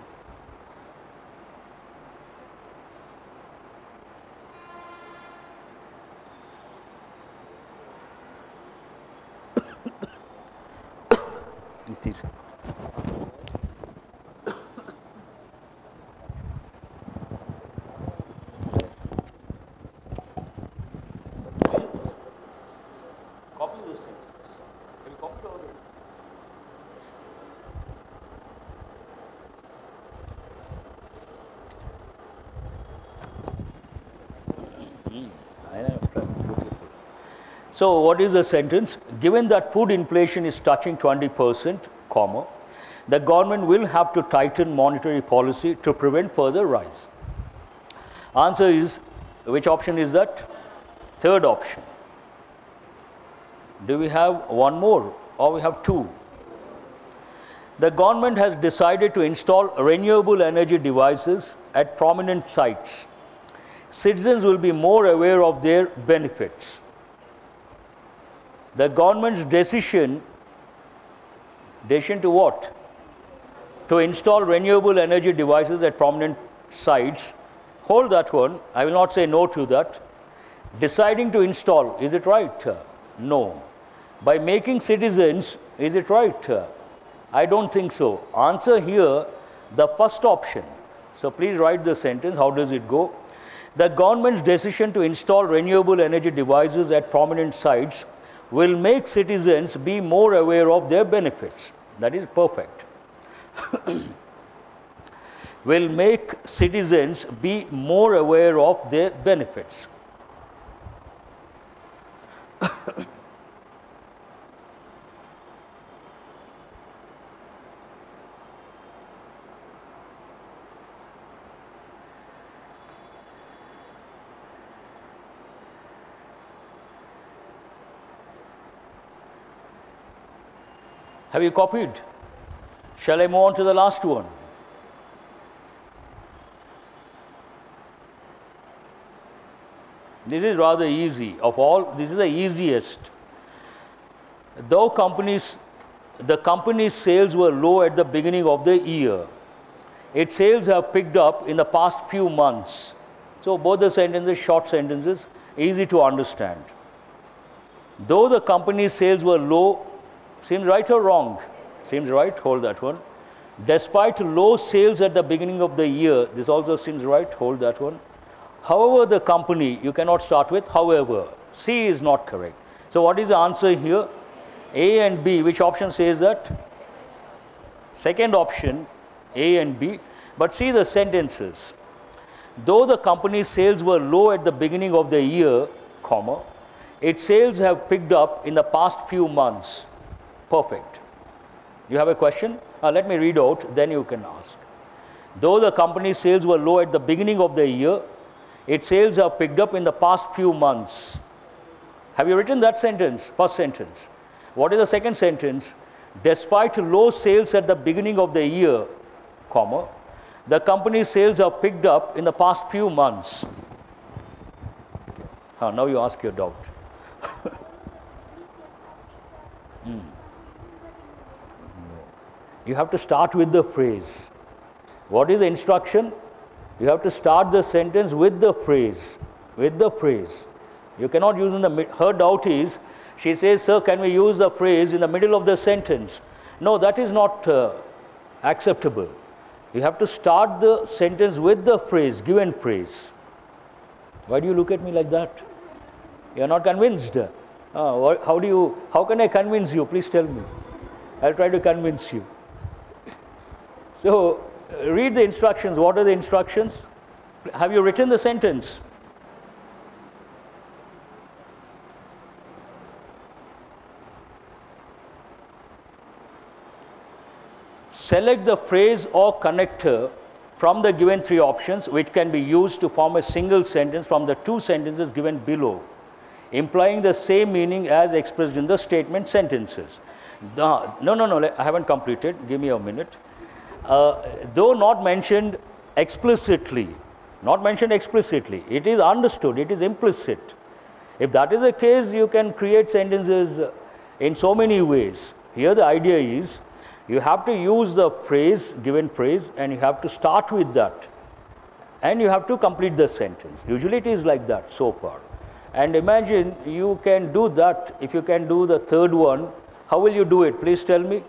These. Copy this sentence. So what is the sentence? Given that food inflation is touching 20%, comma, the government will have to tighten monetary policy to prevent further rise. Answer is, which option is that? Third option. Do we have one more or we have two? The government has decided to install renewable energy devices at prominent sites. Citizens will be more aware of their benefits. The government's decision to what? To install renewable energy devices at prominent sites. Hold that one. I will not say no to that. Deciding to install, is it right? No. By making citizens, is it right? I don't think so. Answer here, the first option. So please write the sentence. How does it go? The government's decision to install renewable energy devices at prominent sites will make citizens be more aware of their benefits. That is perfect. Will make citizens be more aware of their benefits. Have you copied? Shall I move on to the last one? This is rather easy. Of all, this is the easiest. Though the company's sales were low at the beginning of the year, its sales have picked up in the past few months. So both the sentences, short sentences, easy to understand. Though the company's sales were low, seems right or wrong? Seems right, hold that one. Despite low sales at the beginning of the year, this also seems right, hold that one. However, the company, you cannot start with however. C is not correct. So what is the answer here? A and B, which option says that? Second option, A and B. But see the sentences. Though the company's sales were low at the beginning of the year, comma, its sales have picked up in the past few months. Perfect. You have a question? Let me read out, then you can ask. Though the company's sales were low at the beginning of the year, its sales have picked up in the past few months. Have you written that sentence? First sentence. What is the second sentence? Despite low sales at the beginning of the year, comma, the company's sales have picked up in the past few months. Now you ask your doubt. You have to start with the phrase. What is the instruction? You have to start the sentence with the phrase. With the phrase. You cannot use in the middle. Her doubt is, she says, sir, can we use the phrase in the middle of the sentence? No, that is not acceptable. You have to start the sentence with the phrase, given phrase. Why do you look at me like that? You are not convinced. How can I convince you? Please tell me. I'll try to convince you. So, read the instructions. What are the instructions? Have you written the sentence? Select the phrase or connector from the given three options, which can be used to form a single sentence from the two sentences given below, implying the same meaning as expressed in the statement sentences. No, I haven't completed. Give me a minute. Though not mentioned explicitly, it is understood, it is implicit. If that is the case, you can create sentences in so many ways. Here the idea is, you have to use the phrase, given phrase, and you have to start with that. And you have to complete the sentence. Usually it is like that so far. And imagine you can do that. If you can do the third one, how will you do it? Please tell me.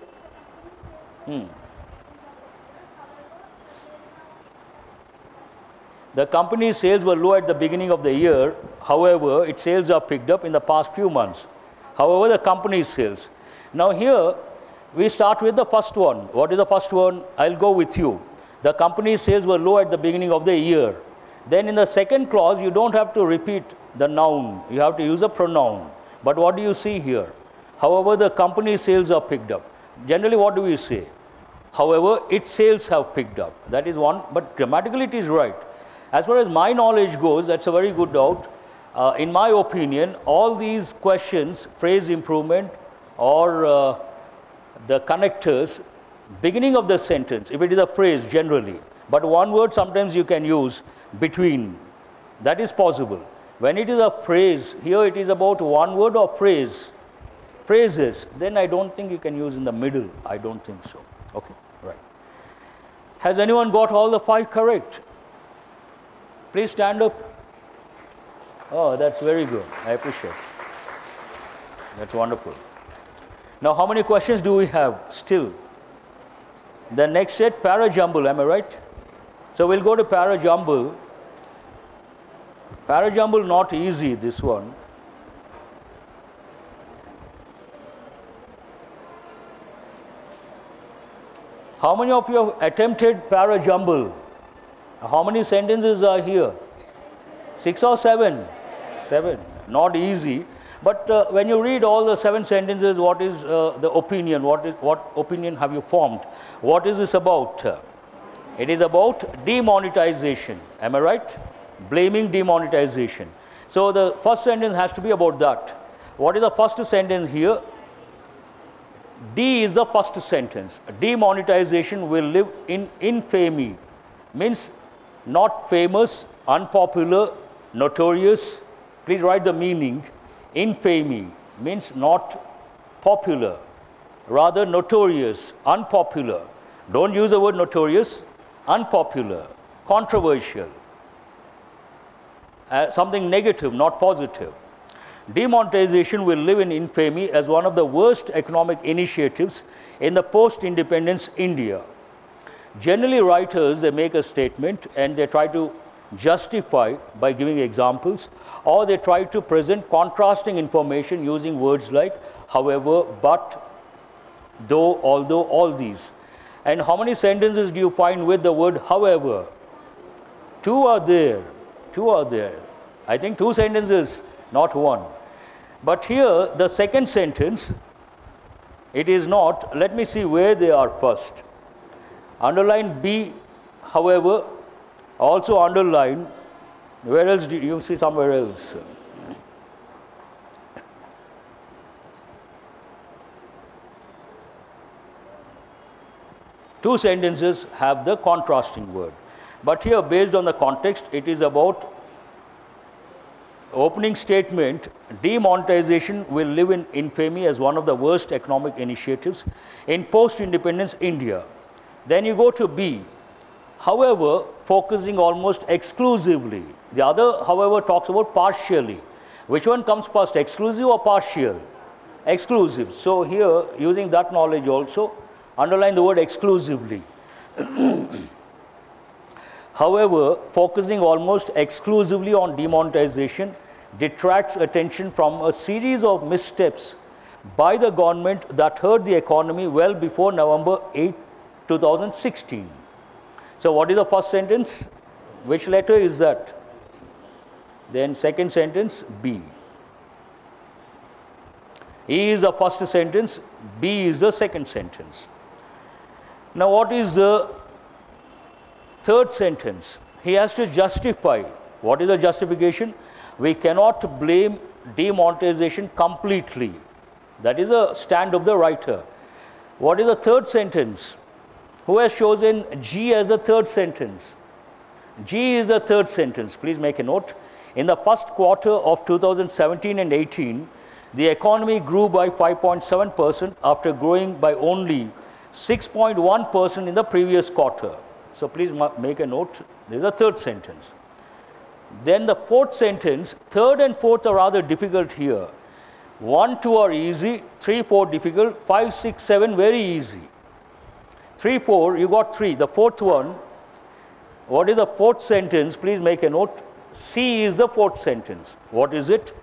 The company's sales were low at the beginning of the year. However, its sales are picked up in the past few months. However, the company's sales. Now here, we start with the first one. What is the first one? I'll go with you. The company's sales were low at the beginning of the year. Then in the second clause, you don't have to repeat the noun. You have to use a pronoun. But what do you see here? However, the company's sales are picked up. Generally, what do we say? However, its sales have picked up. That is one, but grammatically it is right. As far as my knowledge goes, that's a very good doubt. In my opinion, all these questions, phrase improvement or the connectors, beginning of the sentence, if it is a phrase generally, but one word sometimes you can use between, that is possible. When it is a phrase, here it is about one word or phrase, phrases, then I don't think you can use in the middle. I don't think so. Okay, right. Has anyone got all the 5 correct? Please stand up. Oh, that's very good. I appreciate it. That's wonderful. Now, how many questions do we have still? The next set, para-jumble, am I right? So, we'll go to para-jumble. Para-jumble, not easy, this one. How many of you have attempted para-jumble? How many sentences are here? 6 or 7? 7. Not easy. But when you read all the 7 sentences, what is the opinion? What opinion have you formed? What is this about? It is about demonetization. Am I right? Blaming demonetization. So the first sentence has to be about that. What is the first sentence here? D is the first sentence. Demonetization will live in infamy. Means not famous, unpopular, notorious. Please write the meaning. Infamy means not popular, rather notorious, unpopular. Don't use the word notorious. Unpopular, controversial, something negative, not positive. Demonetization will live in infamy as one of the worst economic initiatives in the post-independence India. Generally, writers, they make a statement and they try to justify by giving examples, or they try to present contrasting information using words like however, but, though, although, all these. And how many sentences do you find with the word however? 2 are there. 2 are there. I think 2 sentences, not 1. But here, the second sentence, it is not. Let me see where they are first. Underline B, however, also underline. Where else do you see somewhere else? Two sentences have the contrasting word. But here, based on the context, it is about opening statement, demonetization will live in infamy as one of the worst economic initiatives in post-independence India. Then you go to B. However, focusing almost exclusively. The other, however, talks about partially. Which one comes first, exclusive or partial? Exclusive. So here, using that knowledge also, underline the word exclusively. However, focusing almost exclusively on demonetization detracts attention from a series of missteps by the government that hurt the economy well before November 8, 2016. So what is the first sentence? Which letter is that? Then second sentence, B. E is the first sentence, B is the second sentence. Now what is the third sentence? He has to justify. What is the justification? We cannot blame demonetization completely. That is a stand of the writer. What is the third sentence? Who has chosen G as the third sentence? G is the third sentence. Please make a note. In the first quarter of 2017 and 18, the economy grew by 5.7% after growing by only 6.1% in the previous quarter. So please make a note. This is the third sentence. Then the fourth sentence, third and fourth are rather difficult here. 1, 2 are easy, 3, 4 difficult, 5, 6, 7 very easy. 3, 4, you got 3. The fourth one, what is the fourth sentence? Please make a note. C is the fourth sentence. What is it?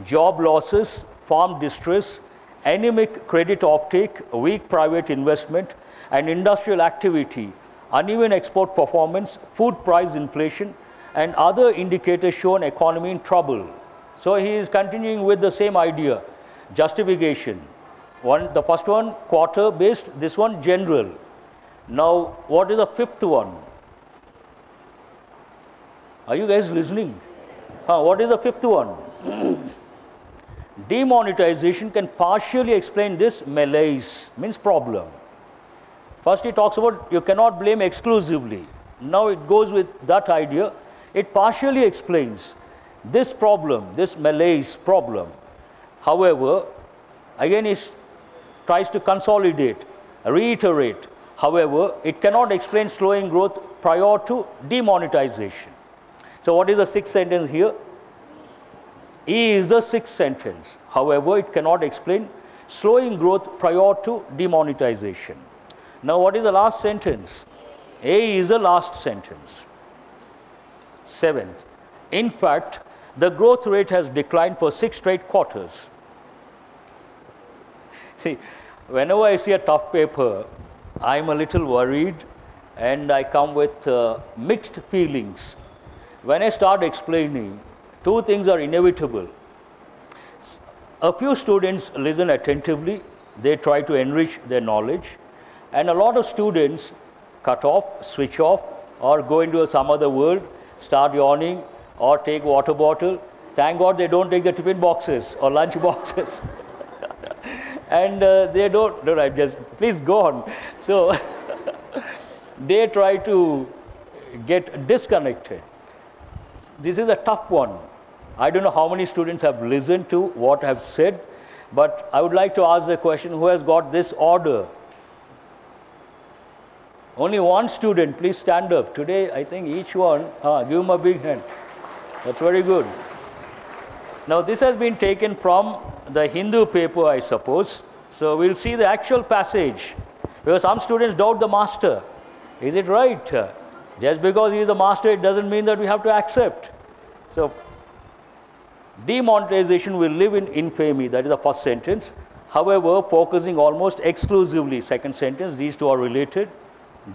Job losses, farm distress, anemic credit offtake, weak private investment, and industrial activity, uneven export performance, food price inflation, and other indicators show an economy in trouble. So he is continuing with the same idea, justification. The first one quarter based, this one general. Now what is the fifth one? Are you guys listening? What is the fifth one? Demonetization can partially explain this malaise, means problem. First he talks about you cannot blame exclusively. Now it goes with that idea. It partially explains this problem, this malaise problem. However, again he tries to consolidate, reiterate. However, it cannot explain slowing growth prior to demonetization. So what is the sixth sentence here? E is the sixth sentence. However, it cannot explain slowing growth prior to demonetization. Now what is the last sentence? A is the last sentence. Seventh. In fact, the growth rate has declined for 6 straight quarters. See, whenever I see a tough paper, I'm a little worried and I come with mixed feelings. When I start explaining, two things are inevitable. A few students listen attentively, they try to enrich their knowledge, and a lot of students cut off, switch off, or go into some other world, start yawning, or take water bottle. Thank God they don't take the tiffin boxes or lunch boxes. And they don't, just please go on. So they try to get disconnected. This is a tough one. I don't know how many students have listened to what I have said, but I would like to ask the question, who has got this order? Only one student, please stand up. Today, I think each one, give him a big hand. That's very good. Now, this has been taken from the Hindu paper, I suppose. So, we'll see the actual passage. Because some students doubt the master. Is it right? Just because he is the master, it doesn't mean that we have to accept. So, demonetization will live in infamy. That is the first sentence. However, focusing almost exclusively, second sentence, these two are related.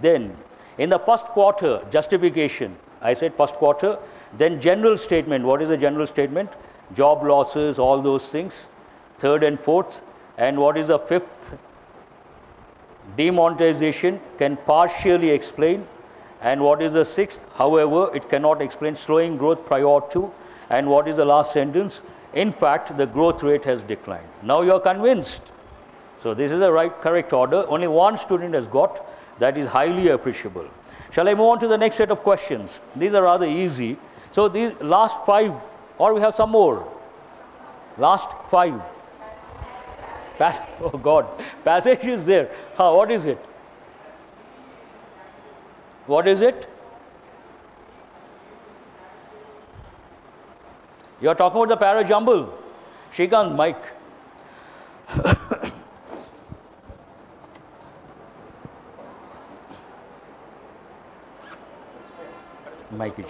Then, in the first quarter, justification, I said first quarter, then general statement. What is the general statement? Job losses, all those things. Third and fourth. And what is the fifth? Demonetization can partially explain. And what is the sixth? However, it cannot explain slowing growth prior to. And what is the last sentence? In fact, the growth rate has declined. Now you are convinced. So this is the correct order. Only one student has got. That is highly appreciable. Shall I move on to the next set of questions? These are rather easy. So these last 5, or we have some more? Last 5. Oh God, passage is there. What is it? What is it? You are talking about the para jumble. Shrikant, Mike. Mike is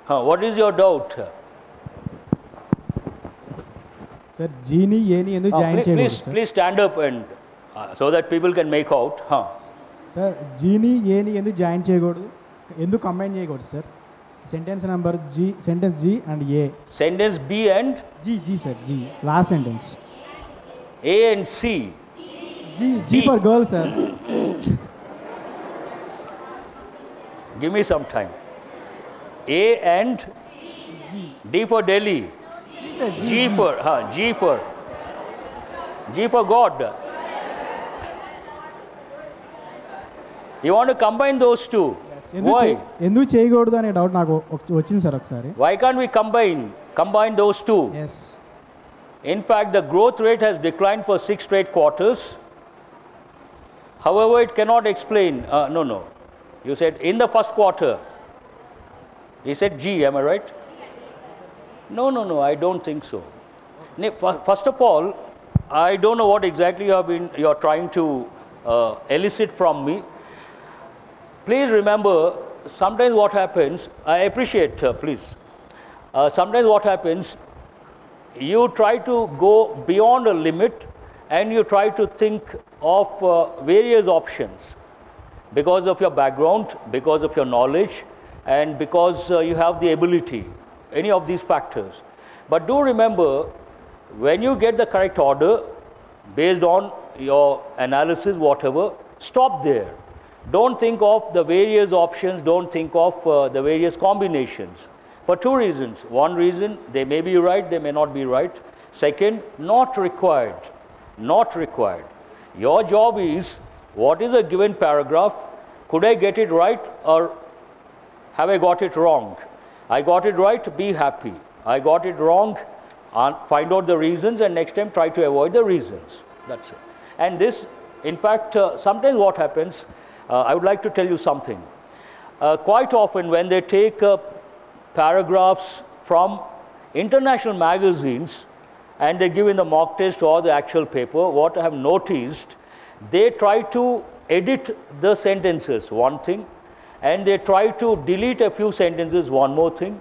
What is your doubt? Sir, G ni A ni endu join cheyagodu. Please stand up and so that people can make out. Sir, G ni A ni endu join cheyagodu. Endu combine cheyagodu, sir. Sentence number G, sentence G and A. Sentence B and? G, sir, G. Last sentence. A and C. G for girl, sir. Give me some time. A and? G. D for Delhi. G, sir, G for God. You want to combine those two? Why? Why can't we combine those two? Yes. In fact, the growth rate has declined for 6 straight quarters. However, it cannot explain. No. You said in the first quarter. He said G, am I right? No, I don't think so. First of all, I don't know what exactly you are trying to elicit from me. Please remember, sometimes what happens, I appreciate, please. Sometimes what happens, you try to go beyond a limit and you try to think of various options because of your background, because of your knowledge, and because you have the ability, any of these factors. But do remember, when you get the correct order based on your analysis, whatever, stop there. Don't think of the various options, don't think of the various combinations. For two reasons. One reason, they may be right, they may not be right. Second, not required. Not required. Your job is, what is a given paragraph? Could I get it right or have I got it wrong? I got it right, be happy. I got it wrong, find out the reasons, and next time try to avoid the reasons. That's it. And this, in fact, sometimes what happens, I would like to tell you something. Quite often when they take paragraphs from international magazines and they give in the mock test or the actual paper, what I have noticed, they try to edit the sentences, one thing, and they try to delete a few sentences, one more thing,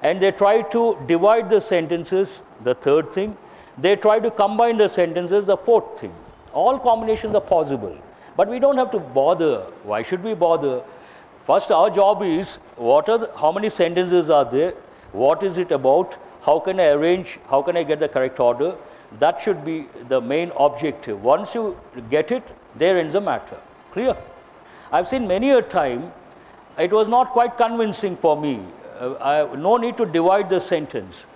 and they try to divide the sentences, the third thing, they try to combine the sentences, the fourth thing. All combinations are possible, but we don't have to bother. Why should we bother? First, our job is, how many sentences are there, what is it about, how can I arrange, how can I get the correct order? That should be the main objective. Once you get it, there ends the matter. Clear? I've seen many a time, it was not quite convincing for me. No need to divide the sentence,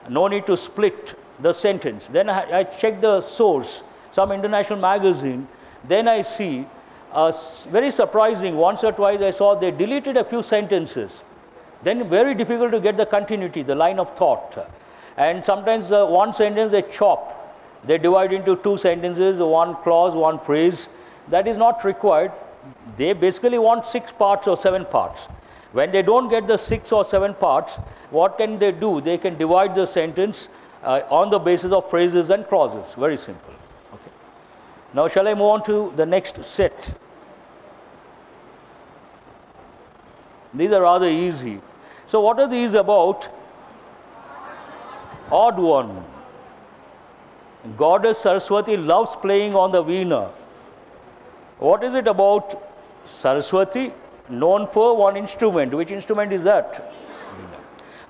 no need to split the sentence. Then I check the source, some international magazine, then I see, very surprising, once or twice I saw they deleted a few sentences. Then very difficult to get the continuity, the line of thought. And sometimes one sentence they chop, they divide into two sentences, one clause, one phrase. That is not required. They basically want 6 parts or 7 parts. When they don't get the 6 or 7 parts, what can they do? They can divide the sentence on the basis of phrases and clauses. Very simple. Okay. Now, shall I move on to the next set? These are rather easy. So, what are these about? Odd one. Goddess Saraswati loves playing on the veena. What is it about? Saraswati, known for one instrument. Which instrument is that?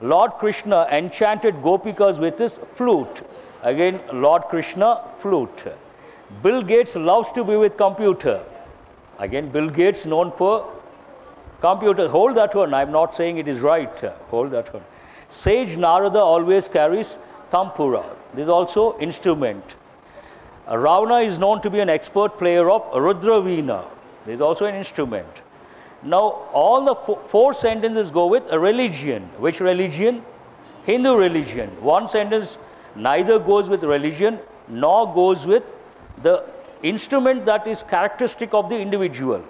Lord Krishna enchanted Gopikas with his flute. Again, Lord Krishna, flute. Bill Gates loves to be with computer. Again, Bill Gates known for computers. Hold that one. I'm not saying it is right. Hold that one. Sage Narada always carries tampura. This is also instrument. Ravana is known to be an expert player of Rudra Veena. This is also an instrument. Now, all the 4 sentences go with a religion. Which religion? Hindu religion. One sentence neither goes with religion nor goes with the instrument that is characteristic of the individual.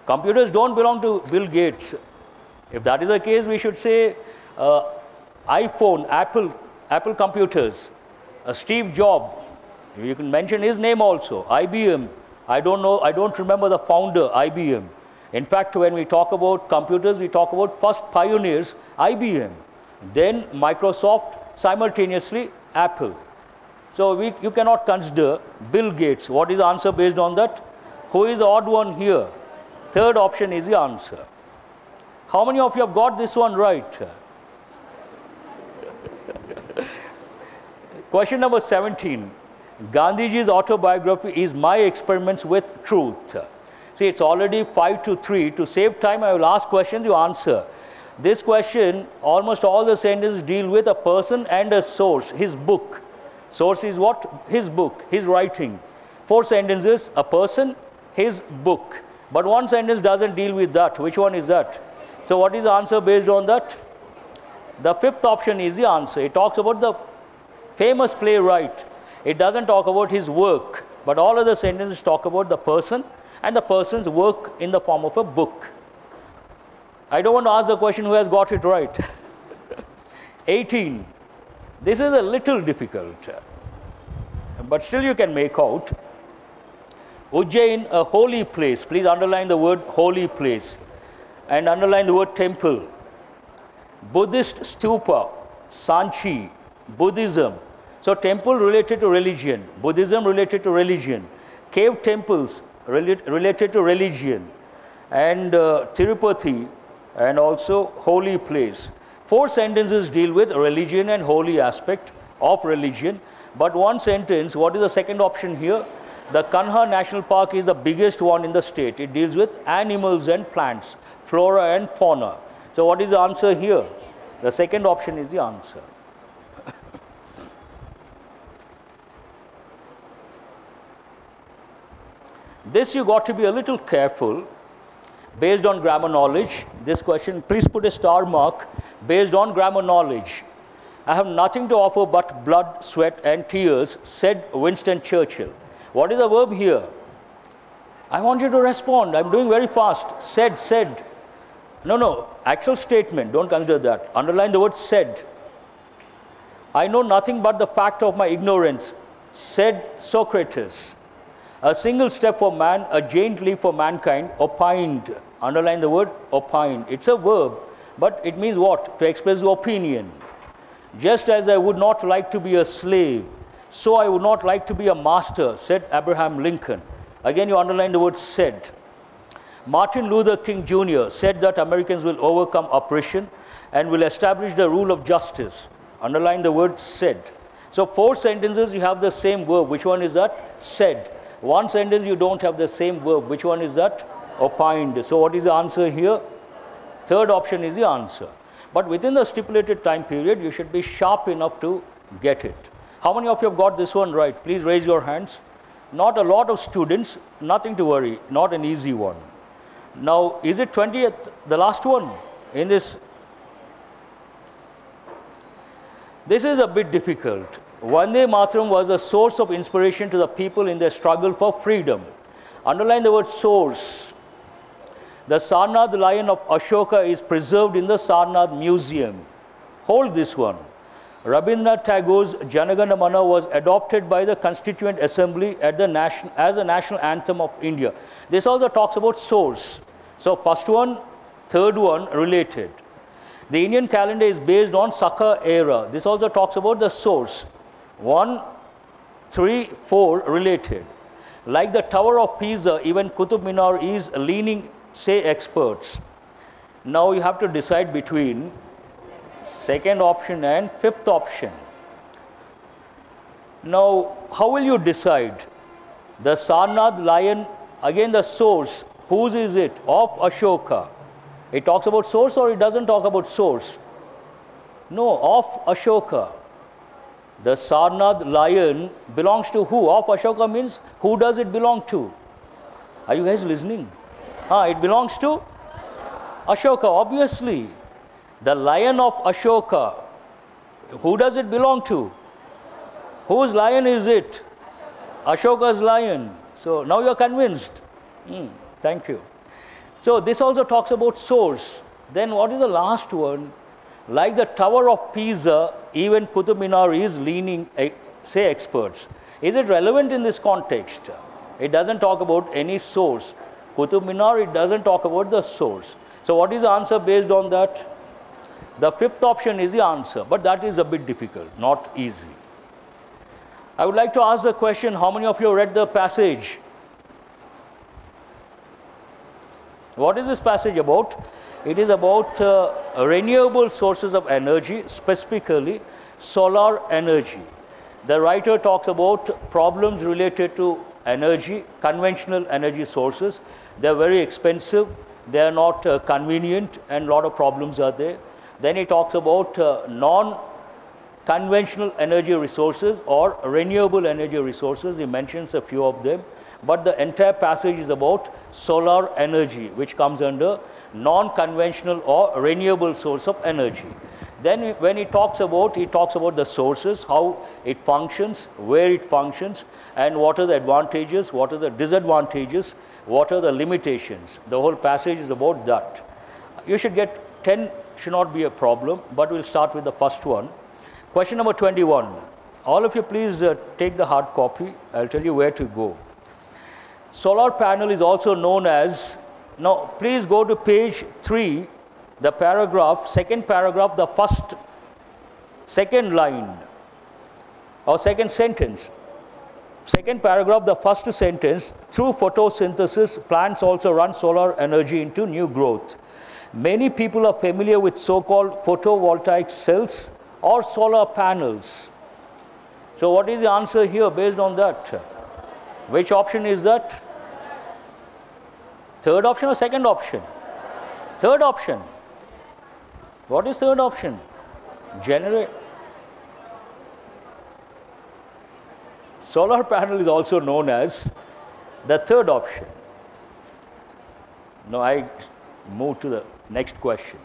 Computers don't belong to Bill Gates. If that is the case, we should say iPhone, Apple computers, Steve Jobs. You can mention his name also. IBM. I don't know, I don't remember the founder, IBM. In fact, when we talk about computers, we talk about first pioneers, IBM. Then Microsoft, simultaneously Apple. So you cannot consider Bill Gates. What is the answer based on that? Who is the odd one here? Third option is the answer. How many of you have got this one right? Question number 17. Gandhiji's autobiography is My Experiments with Truth. See, it's already 5-3. To save time, I will ask questions, you answer. This question, almost all the sentences deal with a person and a source, his book. Source is what? His book, his writing. 4 sentences, a person, his book. But one sentence doesn't deal with that. Which one is that? So what is the answer based on that? The 5th option is the answer. It talks about the famous playwright. It doesn't talk about his work, but all other sentences talk about the person and the person's work in the form of a book. I don't want to ask the question who has got it right. 18. This is a little difficult, but still you can make out. Ujjain, a holy place. Please underline the word holy place and underline the word temple. Buddhist stupa, Sanchi, Buddhism. So temple related to religion, Buddhism related to religion, cave temples related to religion, and Tirupati, and also holy place. 4 sentences deal with religion and holy aspect of religion, but 1 sentence, what is the second option here? The Kanha National Park is the biggest one in the state. It deals with animals and plants, flora and fauna. So what is the answer here? The second option is the answer. This you got to be a little careful based on grammar knowledge. This question, please put a star mark based on grammar knowledge. I have nothing to offer but blood, sweat and tears, said Winston Churchill. What is the verb here? I want you to respond. I'm doing very fast. Said. No, actual statement. Don't consider that. Underline the word said. I know nothing but the fact of my ignorance, said Socrates. A single step for man, a giant leap for mankind, opined. Underline the word opined. It's a verb, but it means what? To express opinion. Just as I would not like to be a slave, so I would not like to be a master, said Abraham Lincoln. Again, you underline the word said. Martin Luther King Jr. said that Americans will overcome oppression and will establish the rule of justice. Underline the word said. So 4 sentences you have the same verb. Which one is that? Said. 1 sentence you don't have the same verb. Which one is that? Opined. So what is the answer here? Third option is the answer. But within the stipulated time period, you should be sharp enough to get it. How many of you have got this one right? Please raise your hands. Not a lot of students, nothing to worry, not an easy one. Now, is it 20th, the last one in this? This is a bit difficult. Vande Mataram was a source of inspiration to the people in their struggle for freedom. Underline the word source. The Sarnath lion of Ashoka is preserved in the Sarnath Museum. Hold this one. Rabindranath Tagore's Jana Gana Mana was adopted by the Constituent Assembly at the as a national anthem of India. This also talks about source. So first one, third one related. The Indian calendar is based on Saka era. This also talks about the source. 1, 3, 4 related. Like the Tower of Pisa, even Qutub Minar is leaning, say experts. Now you have to decide between second option and fifth option. Now, how will you decide? The Sarnath lion, again the source, whose is it? Of Ashoka. It talks about source or it doesn't talk about source? No, of Ashoka. The Sarnath lion belongs to who? Of Ashoka means who does it belong to? Are you guys listening? It belongs to Ashoka, obviously. The lion of Ashoka, who does it belong to? Whose lion is it? Ashoka's lion. So now you are convinced. Thank you. So this also talks about source. Then what is the last one? Like the Tower of Pisa, even Qutub Minar is leaning, say experts. Is it relevant in this context? It doesn't talk about any source. Qutub Minar, it doesn't talk about the source. So what is the answer based on that? The fifth option is the answer, but that is a bit difficult, not easy. I would like to ask the question, how many of you read the passage? What is this passage about? It is about renewable sources of energy, specifically solar energy. The writer talks about problems related to energy, conventional energy sources. They are very expensive, they are not convenient, and a lot of problems are there. Then he talks about non-conventional energy resources or renewable energy resources. He mentions a few of them. But the entire passage is about solar energy, which comes under non-conventional or renewable source of energy. Then when he talks about the sources, how it functions, where it functions, and what are the advantages, what are the disadvantages, what are the limitations. The whole passage is about that. You should get 10, should not be a problem, but we'll start with the first one. Question number 21. All of you please take the hard copy. I'll tell you where to go. Solar panel is also known as, now please go to page 3, the paragraph, second paragraph, the second line. Or second sentence. Second paragraph, the first sentence, through photosynthesis, plants also run solar energy into new growth. Many people are familiar with so-called photovoltaic cells or solar panels. So what is the answer here based on that? Which option is that? Third option or second option? Third option. What is third option? Generate. Solar panel is also known as the third option. Now I move to the next question.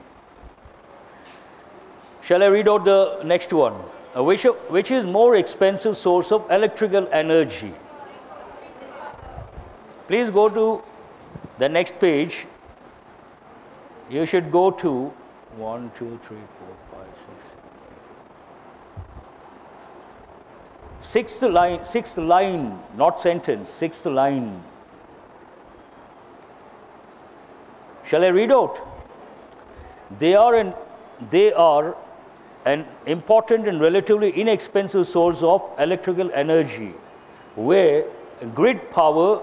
Shall I read out the next one? Which is more expensive source of electrical energy? Please go to the next page. You should go to 1, 2, 3, 4, 5, 6. Sixth line, not sentence, sixth line. Shall I read out? They are an important and relatively inexpensive source of electrical energy, where grid power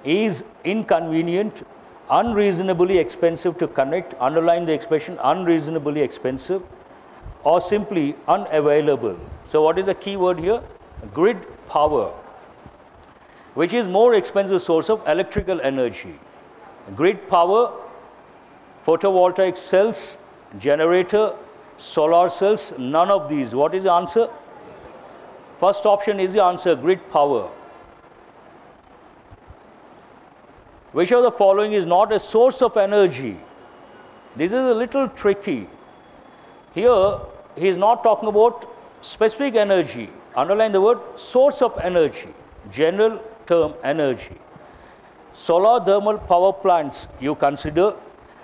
is inconvenient, unreasonably expensive to connect, underline the expression unreasonably expensive, or simply unavailable. So what is the key word here? Grid power, which is more expensive source of electrical energy. Grid power, photovoltaic cells, generator, solar cells, none of these. What is the answer? First option is the answer, grid power. Which of the following is not a source of energy? This is a little tricky. Here, he is not talking about specific energy. Underline the word source of energy, general term energy. Solar thermal power plants you consider,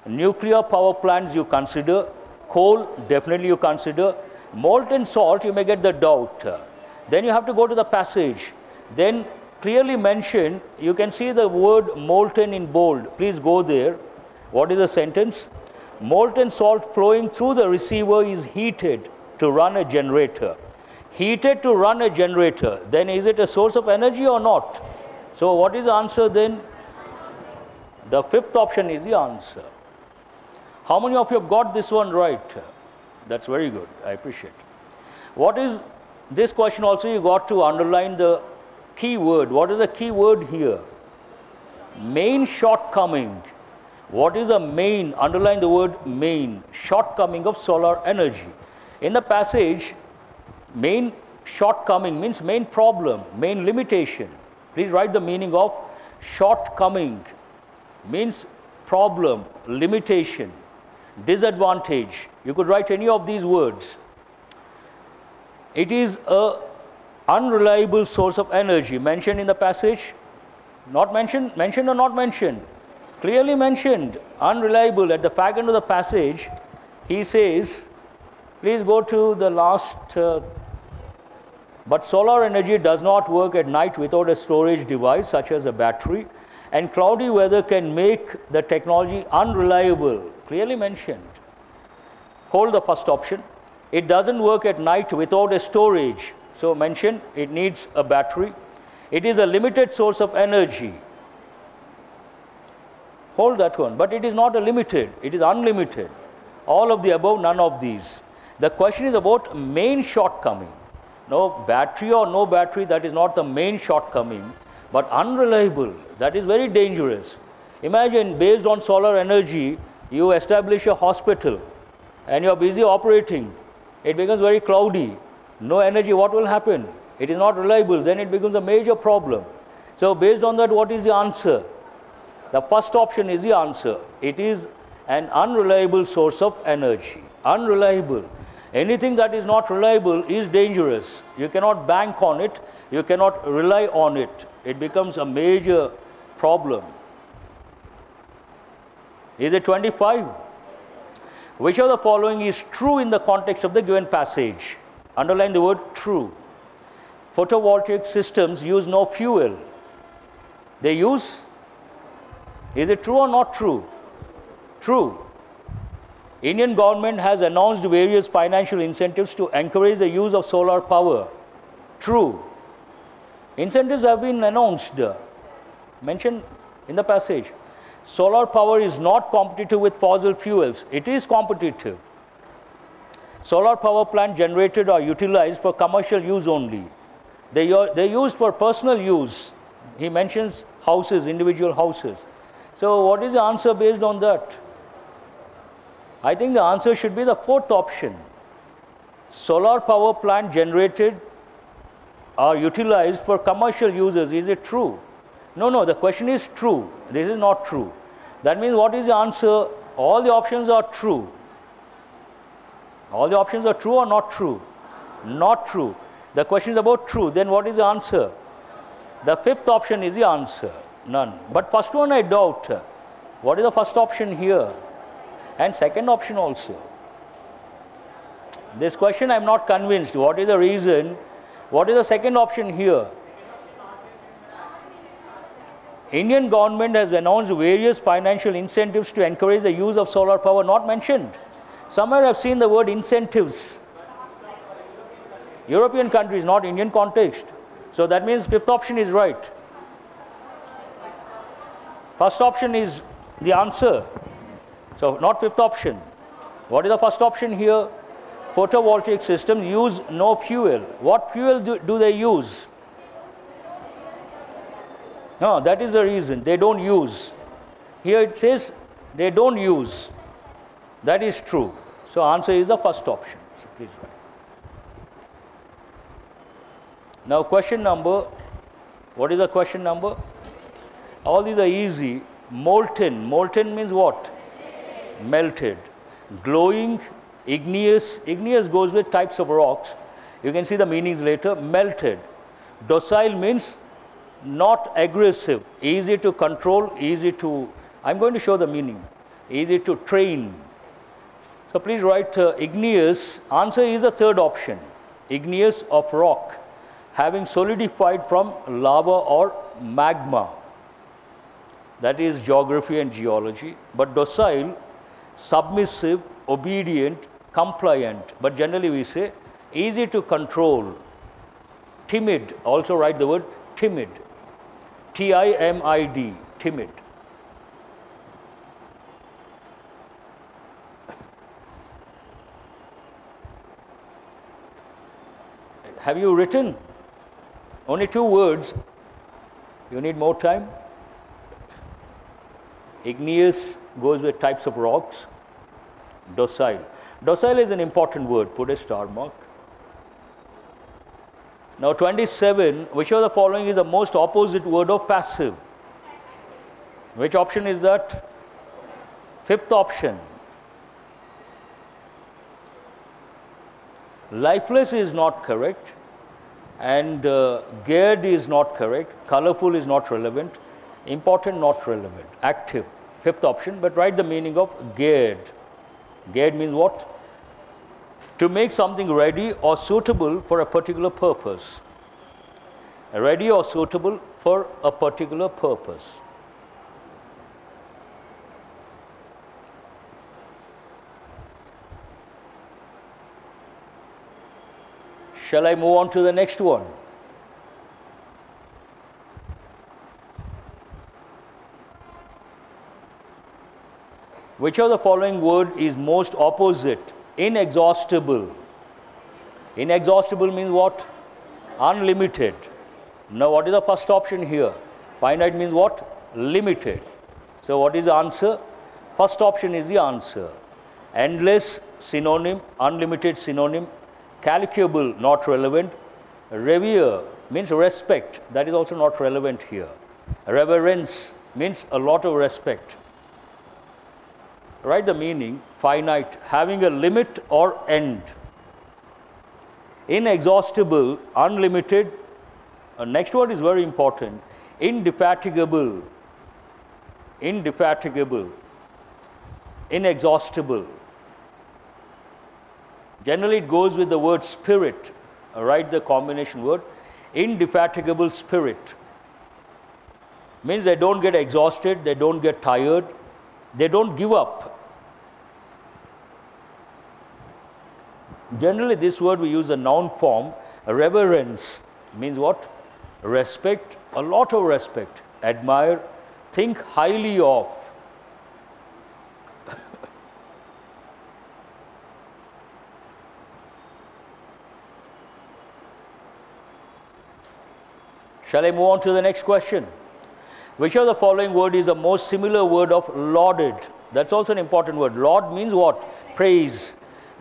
nuclear power plants you consider, coal definitely you consider, molten salt you may get the doubt. Then you have to go to the passage. Then clearly mentioned, you can see the word molten in bold. Please go there. What is the sentence? Molten salt flowing through the receiver is heated to run a generator. Heated to run a generator. Then is it a source of energy or not? So what is the answer then? The fifth option is the answer. How many of you have got this one right? That's very good. I appreciate it. What is this question also? You got to underline the key word. What is the key word here? Main shortcoming. What is a main? Underline the word main. Shortcoming of solar energy. In the passage, main shortcoming means main problem, main limitation. Please write the meaning of shortcoming. Means problem, limitation, disadvantage. You could write any of these words. It is a unreliable source of energy. Mentioned in the passage? Not mentioned? Mentioned or not mentioned? Clearly mentioned. Unreliable. At the back end of the passage, he says, please go to the last. But solar energy does not work at night without a storage device such as a battery, and cloudy weather can make the technology unreliable. Clearly mentioned. Hold the first option. It doesn't work at night without a storage. So mentioned, it needs a battery. It is a limited source of energy. Hold that one. But it is not a limited, it is unlimited. All of the above, none of these. The question is about main shortcoming. No battery or no battery, that is not the main shortcoming, but unreliable. That is very dangerous. Imagine, based on solar energy, you establish a hospital and you are busy operating. It becomes very cloudy. No energy, what will happen? It is not reliable, then it becomes a major problem. So based on that, what is the answer? The first option is the answer. It is an unreliable source of energy. Unreliable. Anything that is not reliable is dangerous. You cannot bank on it. You cannot rely on it. It becomes a major problem. Is it 25? Which of the following is true in the context of the given passage? Underline the word true. Photovoltaic systems use no fuel. They use? Is it true or not true? True. Indian government has announced various financial incentives to encourage the use of solar power. True. Incentives have been announced, mentioned in the passage. Solar power is not competitive with fossil fuels. It is competitive. Solar power plant generated or utilized for commercial use only. They're used for personal use. He mentions houses, individual houses. So what is the answer based on that? I think the answer should be the fourth option. Solar power plant generated or utilized for commercial uses. Is it true? No, the question is true. This is not true. That means what is the answer? All the options are true. All the options are true or not true? Not true. The question is about true. Then what is the answer? The fifth option is the answer. None. But first one I doubt. What is the first option here? And second option also. This question I am not convinced. What is the reason? What is the second option here? Indian government has announced various financial incentives to encourage the use of solar power. Not mentioned. Somewhere I have seen the word incentives. European countries, not Indian context. So that means fifth option is right. First option is the answer. So not fifth option. What is the first option here? Photovoltaic systems use no fuel. What fuel do they use? No, that is the reason. They don't use. Here it says they don't use. That is true. So answer is the first option. So please write. Now question number, what is the question number? All these are easy. Molten. Molten means what? Melted. Glowing, igneous. Igneous goes with types of rocks. You can see the meanings later. Melted. Docile means not aggressive, easy to control, easy to, I'm going to show the meaning, easy to train. So please write igneous. Answer is the third option. Igneous of rock, having solidified from lava or magma. That is geography and geology. But docile, submissive, obedient, compliant. But generally we say easy to control. Timid. Also write the word timid. T-I-M-I-D. Timid. Have you written? Only 2 words. You need more time? Igneous goes with types of rocks. Docile. Docile is an important word. Put a star mark. Now 27, which of the following is the most opposite word of passive? Which option is that? Fifth option. Lifeless is not correct, and geared is not correct, colorful is not relevant, important not relevant, active, fifth option, but write the meaning of geared. Geared means what? To make something ready or suitable for a particular purpose. Ready or suitable for a particular purpose. Shall I move on to the next one? Which of the following word is most opposite? Inexhaustible. Inexhaustible means what? Unlimited. Now what is the first option here? Finite means what? Limited. So what is the answer? First option is the answer. Endless, synonym. Unlimited, synonym. Calculable, not relevant. Revere means respect. That is also not relevant here. Reverence means a lot of respect. Write the meaning. Finite, having a limit or end. Inexhaustible, unlimited. Next word is very important. Indefatigable. Indefatigable. Inexhaustible. Generally it goes with the word spirit. Write the combination word. Indefatigable spirit. Means they don't get exhausted, they don't get tired, they don't give up. Generally this word we use a noun form. Reverence means what? Respect, a lot of respect. Admire, think highly of. Shall I move on to the next question? Which of the following word is the most similar word of lauded? That's also an important word. Laud means what? Praise,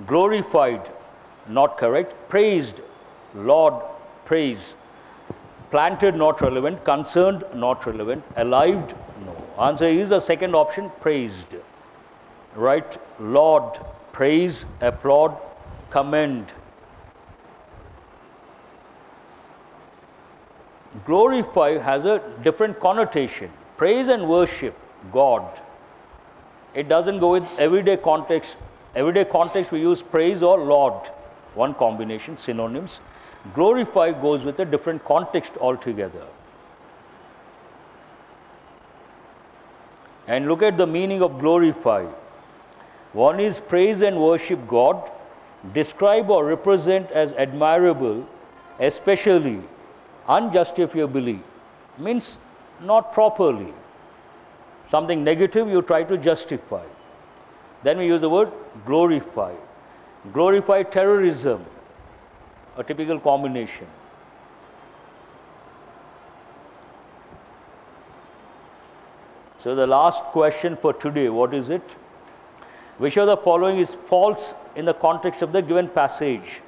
glorified, not correct. Praised, laud, praise. Planted, not relevant. Concerned, not relevant. Alive, no. Answer is the second option, praised. Right? Laud, praise, applaud, commend. Glorify has a different connotation. Praise and worship God. It doesn't go with everyday context. Everyday context we use praise or laud. One combination, synonyms. Glorify goes with a different context altogether. And look at the meaning of glorify. One is praise and worship God, describe or represent as admirable, especially, unjustifiably, means not properly. Something negative you try to justify. Then we use the word glorify. Glorify terrorism, a typical combination. So the last question for today, what is it? Which of the following is false in the context of the given passage?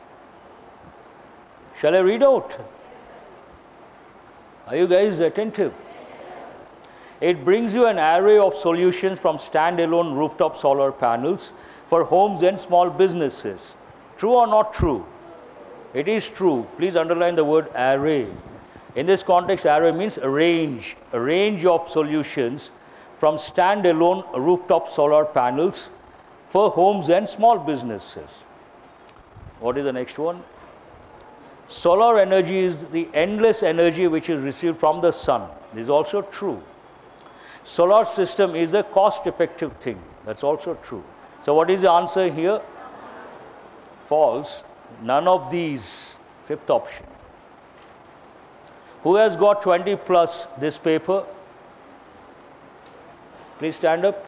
Shall I read out? Are you guys attentive? It brings you an array of solutions from standalone rooftop solar panels for homes and small businesses. True or not true? It is true. Please underline the word array. In this context, array means a range of solutions from standalone rooftop solar panels for homes and small businesses. What is the next one? Solar energy is the endless energy which is received from the sun. This is also true. Solar system is a cost-effective thing. That's also true. So what is the answer here? False. None of these. Fifth option. Who has got 20 plus this paper? Please stand up.